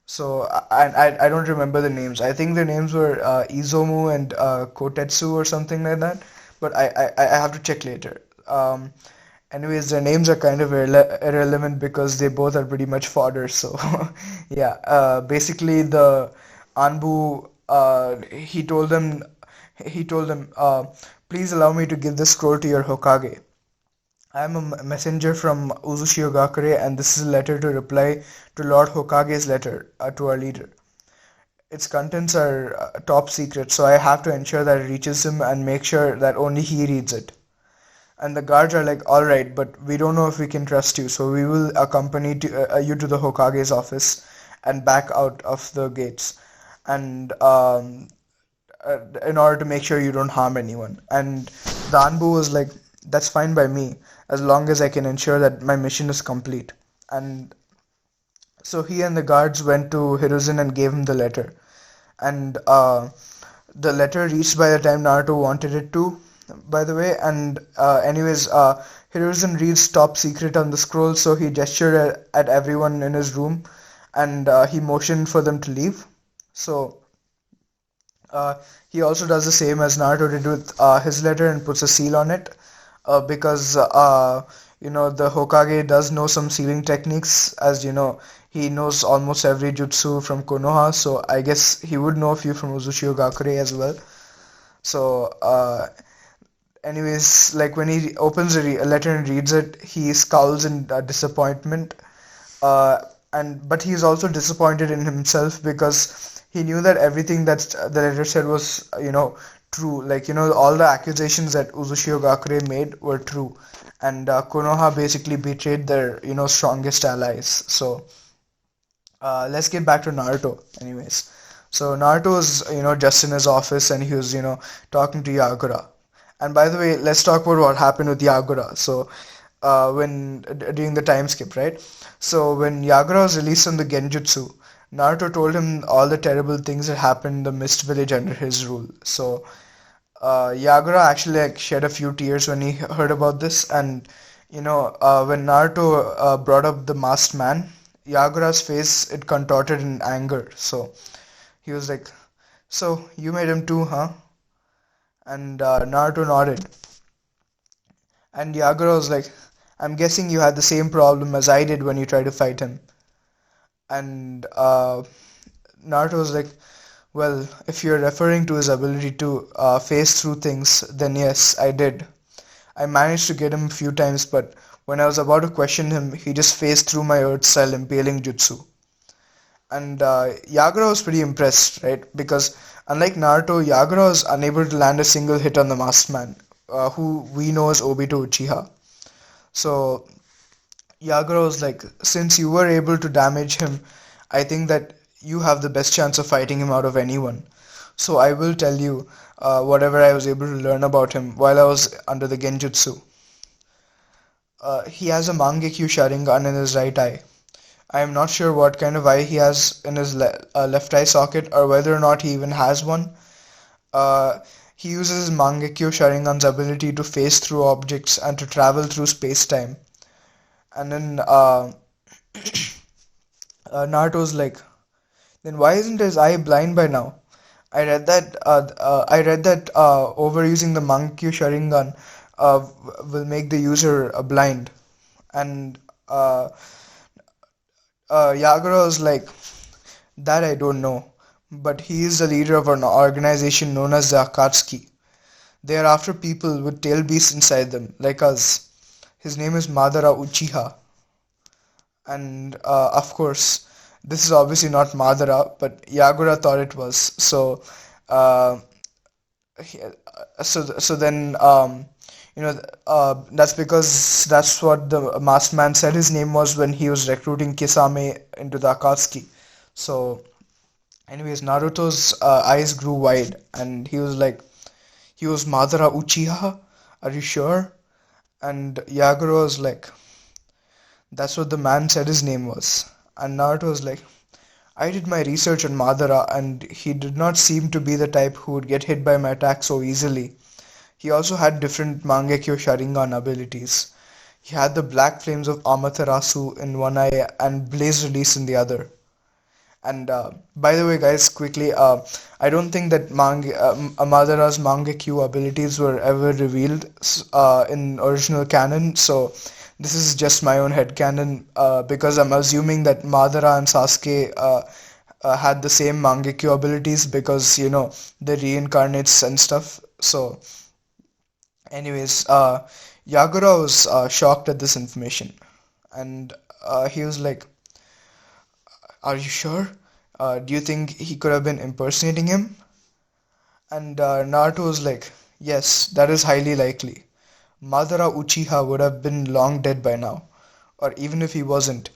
So, I don't remember the names. I think the names were Izomu and Kotetsu or something like that. But I have to check later. Their names are kind of irrelevant because they both are pretty much fodder. So, yeah. Basically, the Anbu, he told them, please allow me to give this scroll to your Hokage. I am a messenger from Uzushio Gakure, and this is a letter to reply to Lord Hokage's letter to our leader. Its contents are top secret, so I have to ensure that it reaches him and make sure that only he reads it. And the guards are like, all right, but we don't know if we can trust you, so we will accompany you to the Hokage's office and back out of the gates, and in order to make sure you don't harm anyone. And the Anbu was like, that's fine by me, as long as I can ensure that my mission is complete. And so he and the guards went to Hiruzen and gave him the letter. And the letter reached by the time Naruto wanted it to, by the way. And Hiruzen reads top secret on the scroll, so he gestured at everyone in his room, and he motioned for them to leave. So he also does the same as Naruto did with his letter and puts a seal on it, because the Hokage does know some sealing techniques, as he knows almost every jutsu from Konoha, so I guess he would know a few from Uzushio Gakure as well. So like when he opens a letter and reads it, he scowls in disappointment, but he's also disappointed in himself because he knew that everything that the letter said was, true. Like, all the accusations that Uzushio Gakure made were true, and Konoha basically betrayed their, strongest allies. So let's get back to Naruto. So Naruto was, just in his office, and he was, talking to Yagura. And by the way, let's talk about what happened with Yagura. So during the time skip, right? So when Yagura was released from the Genjutsu, Naruto told him all the terrible things that happened in the Mist Village under his rule. So Yagura actually, like, shed a few tears when he heard about this, and when Naruto brought up the masked man, Yagura's face, it contorted in anger. So he was like, "So you made him too, huh?" And Naruto nodded, and Yagura was like, "I'm guessing you had the same problem as I did when you tried to fight him." And Naruto was like, well, if you're referring to his ability to phase through things, then yes, I did. I managed to get him a few times, but when I was about to question him, he just phased through my Earth-style impaling jutsu. And Yagura was pretty impressed, right? Because unlike Naruto, Yagura was unable to land a single hit on the masked man, who we know as Obito Uchiha. So Yagura was like, since you were able to damage him, I think that you have the best chance of fighting him out of anyone. So I will tell you whatever I was able to learn about him while I was under the Genjutsu. He has a Mangekyo Sharingan in his right eye. I am not sure what kind of eye he has in his left eye socket, or whether or not he even has one. He uses Mangekyo Sharingan's ability to phase through objects and to travel through space-time. And then Naruto's like, then why isn't his eye blind by now? I read that overusing the Mangekyo Sharingan will make the user blind. And uh, Yagura was like, that I don't know, but he is the leader of an organization known as the Akatsuki. They are after people with tail beasts inside them, like us. His name is Madara Uchiha. And of course, this is obviously not Madara, but Yagura thought it was. So, uh, so then that's because that's what the masked man said his name was when he was recruiting Kisame into the Akatsuki. So, anyways, Naruto's eyes grew wide, and he was like, he was Madara Uchiha? Are you sure? And Yagura was like, that's what the man said his name was. And Naruto was like, I did my research on Madara, and he did not seem to be the type who would get hit by my attack so easily. He also had different Mangekyo Sharingan abilities. He had the black flames of Amaterasu in one eye and Blaze Release in the other. And by the way, guys, quickly, I don't think that Madara's Mangekyo abilities were ever revealed in original canon, so this is just my own headcanon because I'm assuming that Madara and Sasuke had the same Mangekyo abilities because, they reincarnates and stuff. So, anyways, Yagura was shocked at this information, and he was like, are you sure? Do you think he could have been impersonating him? And Naruto was like, yes, that is highly likely. Madara Uchiha would have been long dead by now. Or even if he wasn't,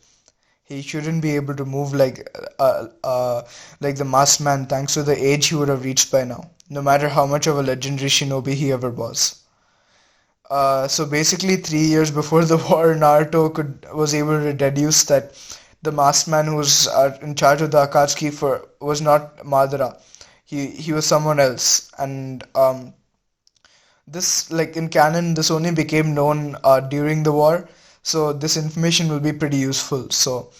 he shouldn't be able to move like the masked man thanks to the age he would have reached by now, no matter how much of a legendary shinobi he ever was. So basically, 3 years before the war, Naruto was able to deduce that the masked man who was in charge of the Akatsuki was not Madara. He was someone else, and this, like in canon, this only became known during the war. So this information will be pretty useful. So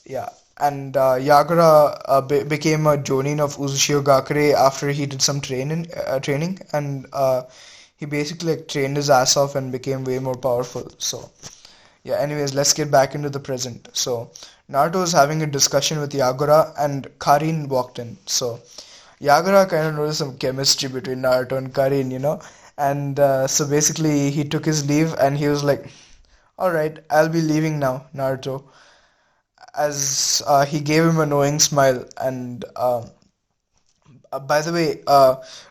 yeah, and Yagura became a Jonin of Uzushio Gakure after he did some training, and he basically like trained his ass off and became way more powerful. So yeah, anyways, let's get back into the present. So Naruto was having a discussion with Yagura, and Karin walked in. So Yagura kind of noticed some chemistry between Naruto and Karin. And so basically he took his leave and he was like, alright, I'll be leaving now, Naruto. As he gave him a knowing smile. And by the way,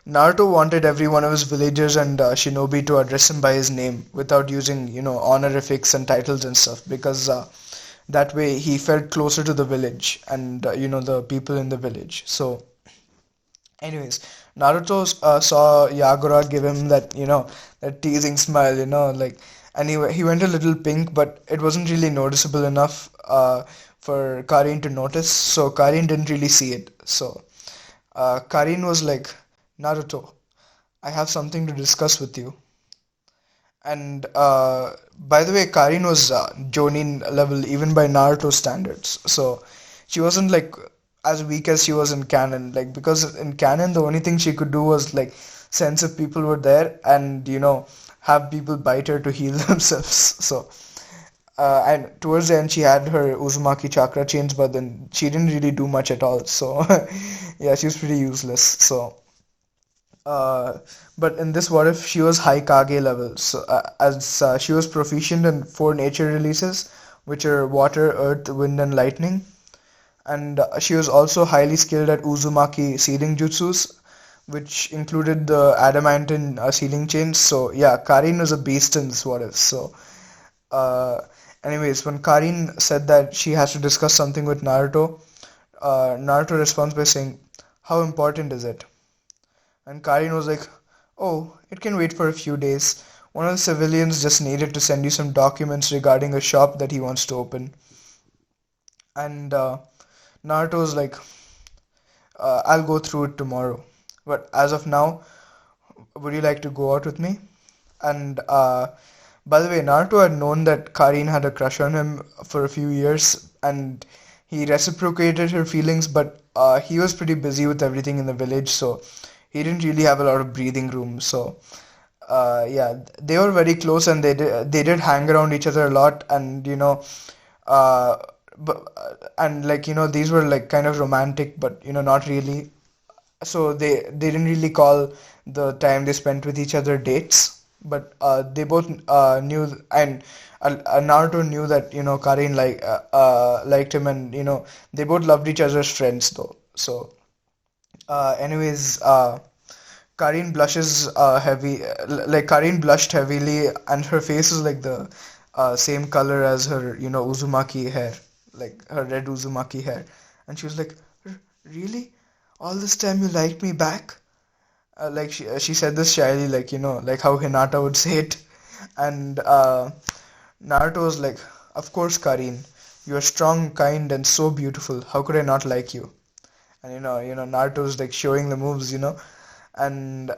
Naruto wanted every one of his villagers and shinobi to address him by his name without using, honorifics and titles and stuff, because that way he felt closer to the village and, the people in the village. So, anyways, Naruto saw Yagura give him that, that teasing smile, like, and he went a little pink, but it wasn't really noticeable enough for Karin to notice, so Karin didn't really see it. So Karin was like, Naruto, I have something to discuss with you. And by the way, Karin was Jonin level even by Naruto standards. So she wasn't like as weak as she was in canon. Like, because in canon the only thing she could do was like sense if people were there and have people bite her to heal themselves. So and towards the end she had her Uzumaki chakra chains, but then she didn't really do much at all. So yeah, she was pretty useless. So uh, but in this, what if she was high Kage level? So as she was proficient in four nature releases, which are water, earth, wind, and lightning, and she was also highly skilled at Uzumaki sealing jutsus, which included the adamantine sealing chains. So yeah, Karin was a beast in this what if. So uh, anyways, when Karin said that she has to discuss something with Naruto, Naruto responds by saying, "How important is it?" And Karin was like, "Oh, it can wait for a few days. One of the civilians just needed to send you some documents regarding a shop that he wants to open." And Naruto was like, "I'll go through it tomorrow. But as of now, would you like to go out with me?" And by the way, Naruto had known that Karin had a crush on him for a few years, and he reciprocated her feelings, but he was pretty busy with everything in the village, so he didn't really have a lot of breathing room. So yeah, they were very close, and they did hang around each other a lot, and uh, but and like these were like kind of romantic, but not really. So they didn't really call the time they spent with each other dates, but they both knew, and Naruto knew that Karin liked him, and they both loved each other as friends though. So anyways, Karin blushes like Karin blushed heavily, and her face is like the same color as her Uzumaki hair, like her red Uzumaki hair, and she was like, Really? All this time you liked me back?" Like she said this shyly, like like how Hinata would say it, and Naruto was like, "Of course, Karin, you are strong, kind, and so beautiful. How could I not like you?" And Naruto's like showing the moves, and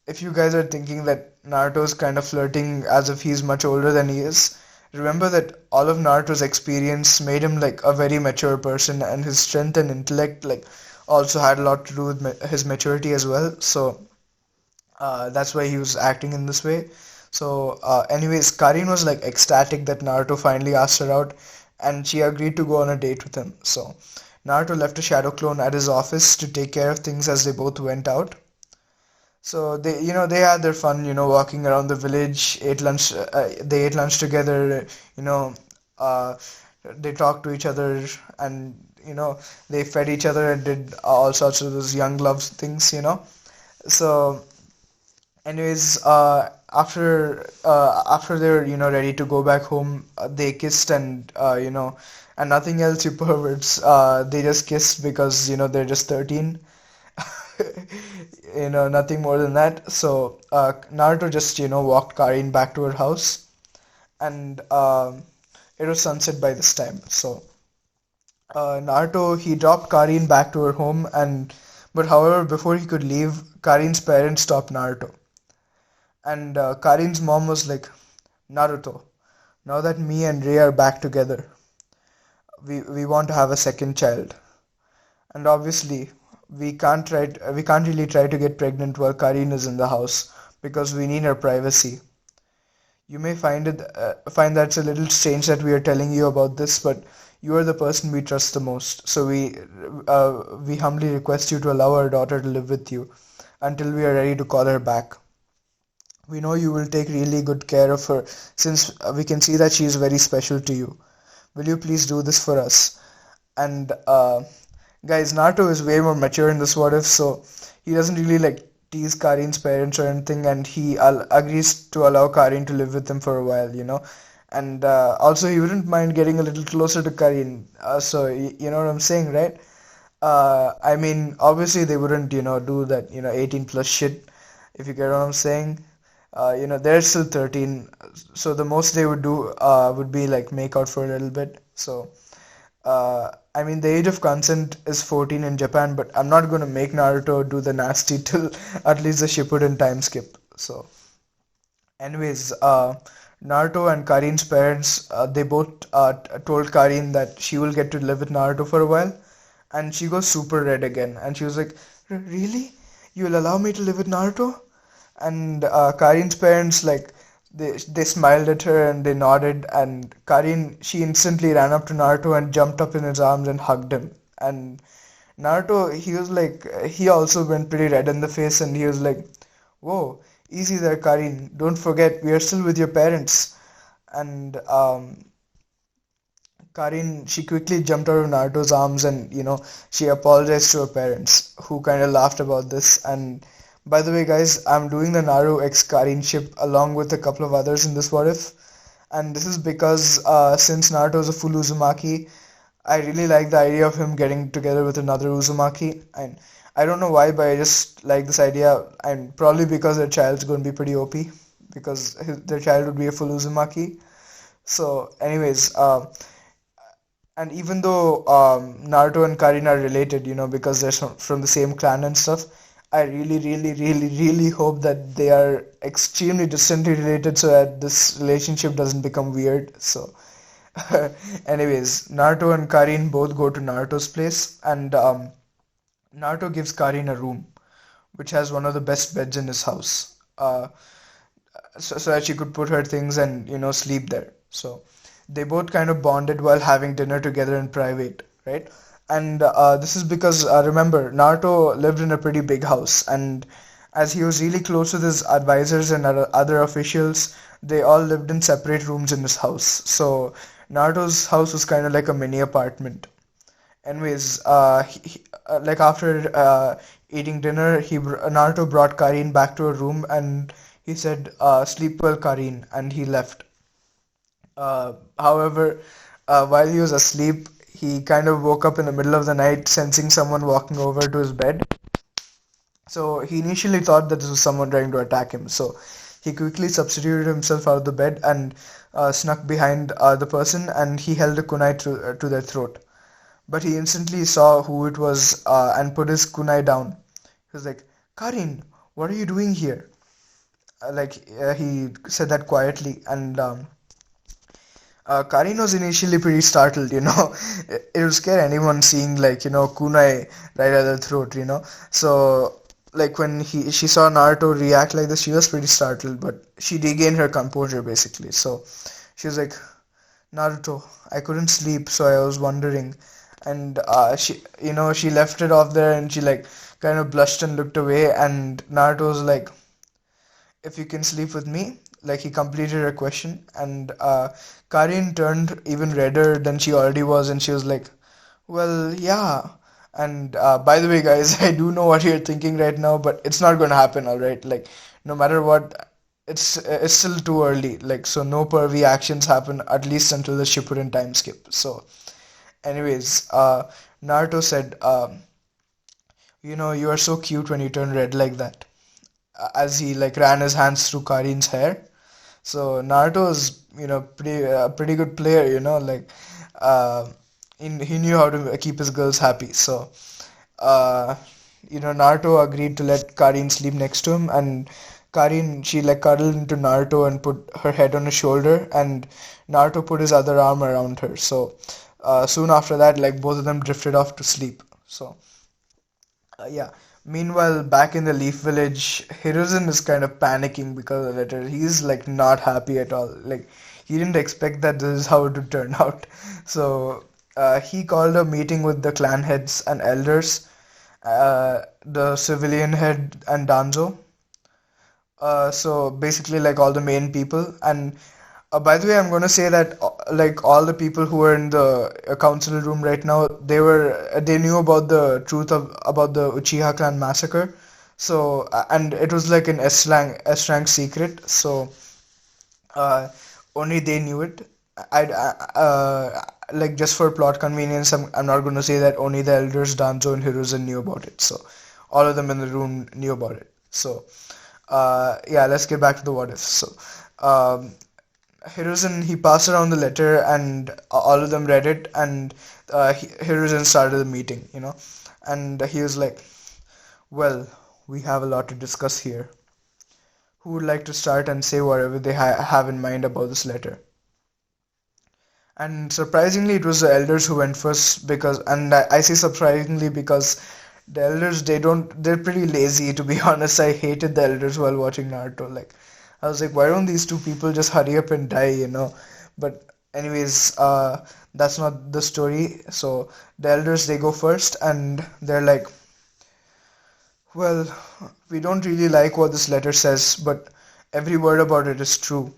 if you guys are thinking that Naruto's kind of flirting as if he's much older than he is, remember that all of Naruto's experience made him like a very mature person, and his strength and intellect like also had a lot to do with his maturity as well. So that's why he was acting in this way. So anyways, Karin was like ecstatic that Naruto finally asked her out, and she agreed to go on a date with him. So Naruto left a shadow clone at his office to take care of things as they both went out. So they had their fun, walking around the village, ate lunch. They ate lunch together. You know, uh, they talked to each other, and they fed each other and did all sorts of those young love things. So anyways, after they're ready to go back home, they kissed, and and nothing else, you perverts. They just kissed because they're just 13. Nothing more than that. So Naruto just walked Karin back to her house, and it was sunset by this time. So Naruto, he dropped Karin back to her home, and but however, before he could leave, Karin's parents stopped Naruto. And Karin's mom was like, "Naruto, now that me and Ray are back together, we want to have a second child. And obviously, we can't really try to get pregnant while Karin is in the house because we need her privacy. You may find that's a little strange that we are telling you about this, but you are the person we trust the most. So we humbly request you to allow our daughter to live with you until we are ready to call her back. We know you will take really good care of her since we can see that she is very special to you. Will you please do this for us?" And guys, Naruto is way more mature in this what if, so he doesn't really like tease Karin's parents or anything, and he agrees to allow Karin to live with him for a while. And also, he wouldn't mind getting a little closer to Karin. So you know what I'm saying, right? I mean, obviously they wouldn't, do that, 18 plus shit, if you get what I'm saying. They're still 13, so the most they would do would be like make out for a little bit. So I mean, the age of consent is 14 in Japan, but I'm not going to make Naruto do the nasty till at least the Shippuden time skip. So anyways, Naruto and Karin's parents, they both told Karin that she will get to live with Naruto for a while, and she goes super red again, and she was like, Really? You'll allow me to live with Naruto?" And Karin's parents, like, they smiled at her and they nodded, and Karin, she instantly ran up to Naruto and jumped up in his arms and hugged him. And Naruto, he was like, he also went pretty red in the face, and he was like, "Whoa, easy there, Karin. Don't forget, we are still with your parents." And Karin, she quickly jumped out of Naruto's arms, and she apologized to her parents, who kind of laughed about this. And by the way, guys, I'm doing the Naru X Karin ship along with a couple of others in this what if, and this is because since Naruto is a full Uzumaki, I really like the idea of him getting together with another Uzumaki, and I don't know why, but I just like this idea, and probably because their child's going to be pretty OP, because their child would be a full Uzumaki. So, anyways, and even though Naruto and Karin are related, because they're from the same clan and stuff, I really, really, really, really hope that they are extremely distantly related so that this relationship doesn't become weird. So, anyways, Naruto and Karin both go to Naruto's place, and Naruto gives Karin a room which has one of the best beds in his house. uh, so that she could put her things and sleep there. So they both kind of bonded while having dinner together in private, right? And this is because remember, Naruto lived in a pretty big house, and as he was really close with his advisors and other officials, they all lived in separate rooms in his house. So Naruto's house was kind of like a mini apartment. Anyways, like after eating dinner, Naruto brought Karin back to her room and he said, "Sleep well, Karin," and he left. However, while he was asleep, he kind of woke up in the middle of the night, sensing someone walking over to his bed. So he initially thought that this was someone trying to attack him. So he quickly substituted himself out of the bed and snuck behind the person, and he held a kunai to their throat. But he instantly saw who it was and put his kunai down. He was like, "Karin, what are you doing here?" He said that quietly, and Karin was initially pretty startled, It would scare anyone seeing kunai right at the throat. So like when she saw Naruto react like this, she was pretty startled, but she regained her composure basically. So she was like, "Naruto, I couldn't sleep, so I was wondering." And she left it off there, and she like kind of blushed and looked away, and Naruto was like, "If you can sleep with me." Like he completed her question, and Karin turned even redder than she already was, and she was like, "Well, yeah." And by the way, guys, I do know what you're thinking right now, but it's not going to happen, all right? Like, no matter what, it's still too early. Like, so no pervy actions happen at least until the Shippuden time skip. So, anyways, Naruto said, "You are so cute when you turn red like that." As he like ran his hands through Karin's hair. So Naruto is, pretty good player, like uh, he knew how to keep his girls happy. So, uh, Naruto agreed to let Karin sleep next to him, and Karin, she like cuddled into Naruto and put her head on his shoulder, and Naruto put his other arm around her. So, soon after that, like both of them drifted off to sleep. So, yeah. Meanwhile, back in the Leaf Village, Hiruzen is kind of panicking because of the letter. He's like not happy at all. Like he didn't expect that this is how it would turn out. So he called a meeting with the clan heads and elders, the civilian head and Danzo. So basically, like all the main people. And by the way, I'm gonna say that like all the people who were in the council room right now, they knew about the truth of about the Uchiha clan massacre. So and it was like an S rank secret. So uh, only they knew it. Like just for plot convenience, I'm not gonna say that only the elders Danzo and Hiruzen knew about it. So all of them in the room knew about it. So yeah, let's get back to the what if. So. Um, Hiruzen, he passed around the letter, and all of them read it, and Hiruzen started the meeting, and he was like, "Well, we have a lot to discuss here. Who would like to start and say whatever they have in mind about this letter?" And surprisingly, it was the elders who went first because, and I say surprisingly because the elders, they're pretty lazy, to be honest. I hated the elders while watching Naruto. Like, I was like, why don't these two people just hurry up and die? But anyways, that's not the story. So the elders, they go first, and they're like, "Well, we don't really like what this letter says, but every word about it is true.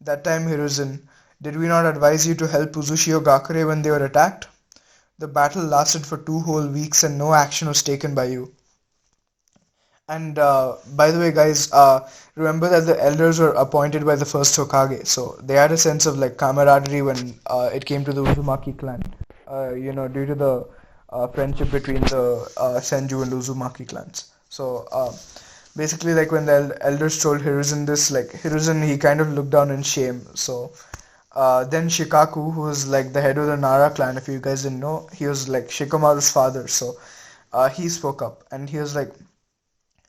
That time, Hiruzen, did we not advise you to help Uzushio Gakure when they were attacked? The battle lasted for 2 whole weeks and no action was taken by you. And by the way, guys, remember that the elders were appointed by the first Hokage, so they had a sense of like camaraderie when it came to the Uzumaki clan. Due to the friendship between the Senju and Uzumaki clans. So basically, like when the elders told Hiruzen this, like Hiruzen, he kind of looked down in shame. So then Shikaku, who was like the head of the Nara clan, if you guys didn't know, he was like Shikamaru's father. So he spoke up and he was like,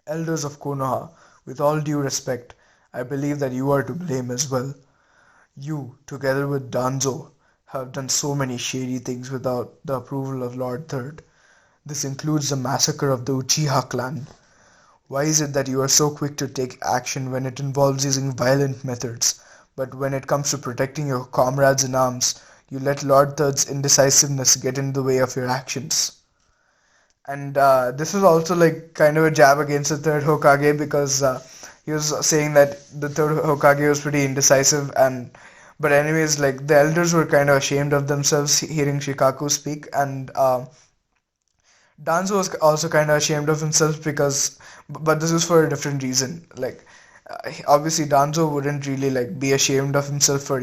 "Elders of Konoha, with all due respect, I believe that you are to blame as well. You, together with Danzo, have done so many shady things without the approval of Lord Third. This includes the massacre of the Uchiha clan. Why is it that you are so quick to take action when it involves using violent methods, but when it comes to protecting your comrades in arms, you let Lord Third's indecisiveness get in the way of your actions? And this is also like kind of a jab against the third Hokage because he was saying that the third Hokage was pretty indecisive and but anyways like the elders were kind of ashamed of themselves hearing Shikaku speak and Danzo was also kind of ashamed of himself because but this was for a different reason like obviously Danzo wouldn't really like be ashamed of himself for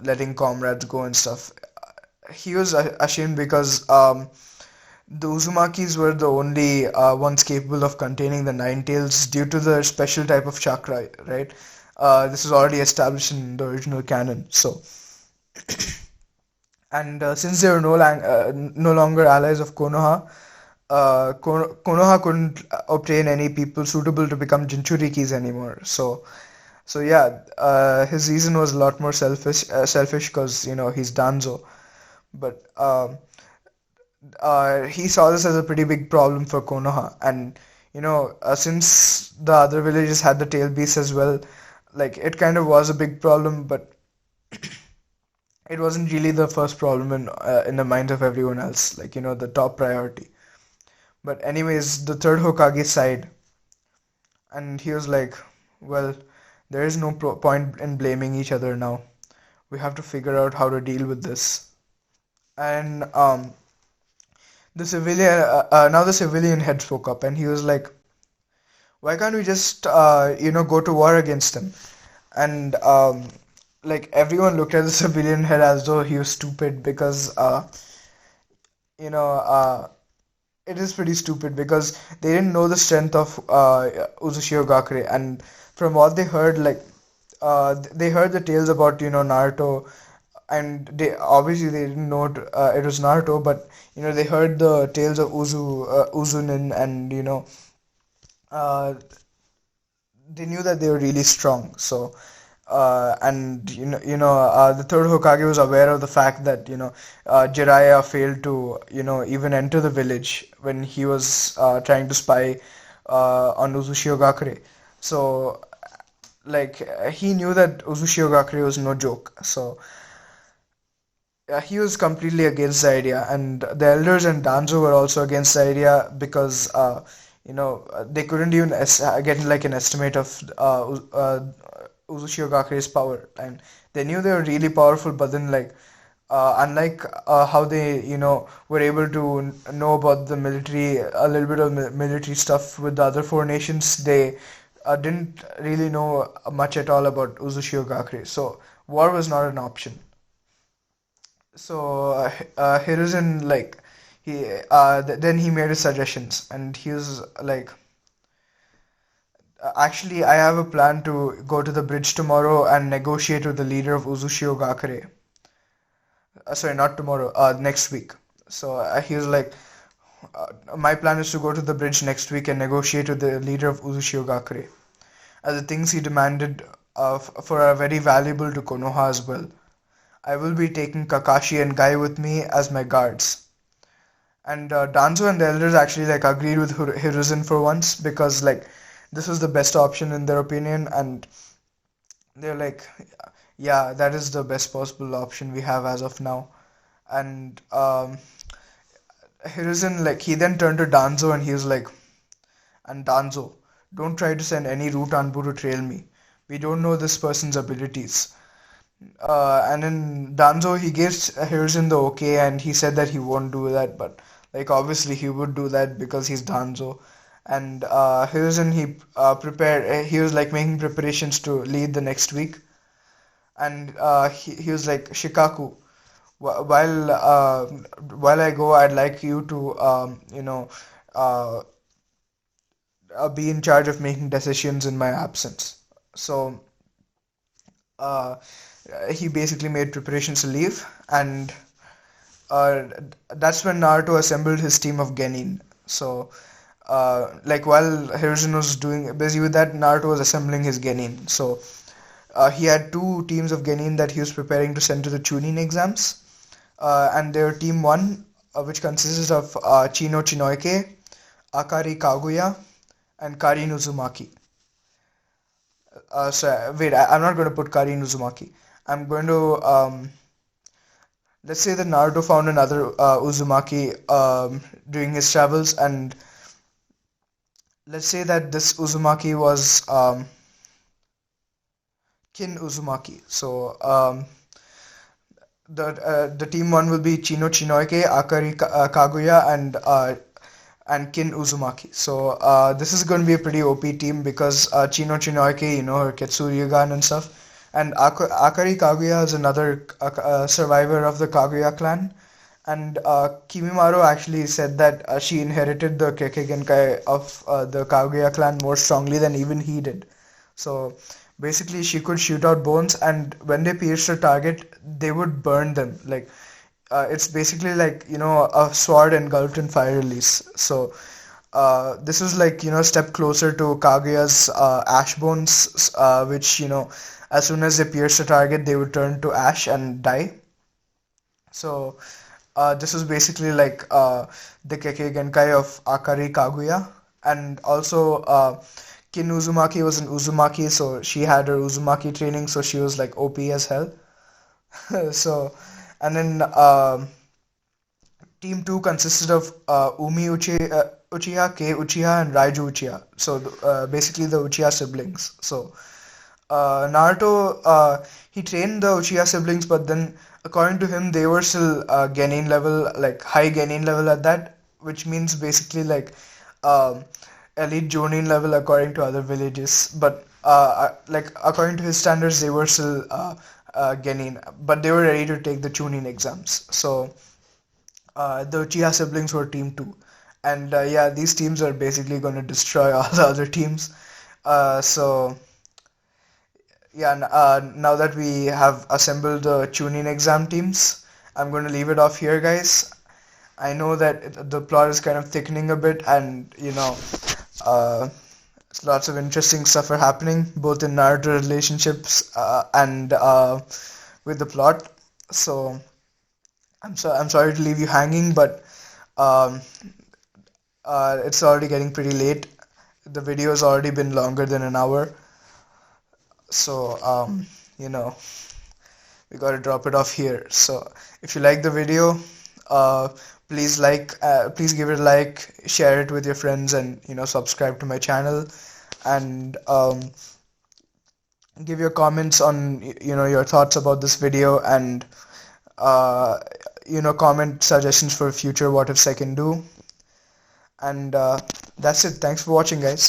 letting comrades go and stuff. He was ashamed because the Uzumakis were the only ones capable of containing the Nine Tails due to their special type of chakra, right? This is already established in the original canon. So, and since they were no longer allies of Konoha, Konoha couldn't obtain any people suitable to become Jinchurikis anymore. So yeah, his reason was a lot more selfish because he's Danzo, but he saw this as a pretty big problem for Konoha, and since the other villages had the tail beasts as well, like it kind of was a big problem, but it wasn't really the first problem in the minds of everyone else, like the top priority. But anyways, the third Hokage sighed, and he was like, "Well, there is no point in blaming each other now. We have to figure out how to deal with this." And now the civilian head spoke up, and he was like, "Why can't we just go to war against him?" And like everyone looked at the civilian head as though he was stupid because you know it is pretty stupid because they didn't know the strength of Uzushio Gakure, and from what they heard, like they heard the tales about Naruto, and they didn't know it was Naruto, but they heard the tales of Uzunin, and uh, they knew that they were really strong. So and the third Hokage was aware of the fact that Jiraiya failed to even enter the village when he was trying to spy on Uzushio Gakure. So like he knew that Uzushio Gakure was no joke. So he was completely against the idea, and the elders and Danzo were also against the idea because they couldn't even get like an estimate of Uzushio Gakure's power, and they knew they were really powerful, but then like unlike how they were able to know about the military, a little bit of military stuff with the other four nations, they didn't really know much at all about Uzushio Gakure, so war was not an option. So Hiruzen like then he made his suggestions, and he was like, actually, I have a plan to go to the bridge tomorrow and negotiate with the leader of Uzushio Gakure. Sorry, not tomorrow, next week. So he was like, my plan is to go to the bridge next week and negotiate with the leader of Uzushio Gakure. The things he demanded for are very valuable to Konoha as well. I will be taking Kakashi and Gai with me as my guards. And Danzo and the elders actually like agreed with Hiruzen for once because like this was the best option in their opinion, and they're like, yeah, that is the best possible option we have as of now. And Hiruzen like he then turned to Danzo and he was like, and Danzo, don't try to send any root Anbu to trail me. We don't know this person's abilities. And then Danzo he gives Hiruzen the okay, and he said that he won't do that, but like obviously he would do that because he's Danzo. And Hiruzen he prepared. He was like making preparations to lead the next week, and he was like, Shikaku, while I go, I'd like you to uh, be in charge of making decisions in my absence. So uh, he basically made preparations to leave, and uh, that's when Naruto assembled his team of Genin. So like while Hiruzen was doing busy with that, Naruto was assembling his Genin. So he had two teams of Genin that he was preparing to send to the Chunin exams, and they were Team 1, which consisted of Chino Chinoike, Akari Kaguya, and Karin Uzumaki. Wait, I'm not going to put Karin Uzumaki. I'm going to let's say that Naruto found another Uzumaki during his travels, and let's say that this Uzumaki was Kin Uzumaki. So the team one will be Chino Chinoike, Akari Kaguya, and Kin Uzumaki. So this is going to be a pretty OP team because Chino Chinoike, her Ketsuryugan and stuff, and Akari Kaguya is another survivor of the Kaguya clan. And Kimimaro actually said that she inherited the Kekkei Genkai of the Kaguya clan more strongly than even he did. So basically, she could shoot out bones, and when they pierced her target, they would burn them. Like it's basically like a sword engulfed in fire release. So this is like a step closer to Kaguya's ash bones, which as soon as they pierced the target, they would turn to ash and die. So this was basically like the Kekkei Genkai of Akari Kaguya, and also Kin Uzumaki was an Uzumaki, so she had her Uzumaki training, so she was like OP as hell. So, and then Team 2 consisted of Uchiha, Kei Uchiha, and Raiju Uchiha. So basically the Uchiha siblings. So Naruto, he trained the Uchiha siblings, but then according to him, they were still Genin level, like high Genin level at that, which means basically like elite Jonin level according to other villages. But like according to his standards, they were still Genin, but they were ready to take the Chunin exams. So the Uchiha siblings were Team 2. And yeah, these teams are basically going to destroy all the other teams. So yeah, now that we have assembled the Chunin exam teams, I'm going to leave it off here, guys. I know that the plot is kind of thickening a bit, and lots of interesting stuff are happening, both in Naruto relationships and with the plot. So I'm sorry to leave you hanging, but it's already getting pretty late. The video has already been longer than an hour. So we gotta drop it off here. So if you like the video, please give it a like, share it with your friends, and subscribe to my channel, and give your comments on your thoughts about this video, and comment suggestions for future what ifs I can do. And that's it. Thanks for watching, guys.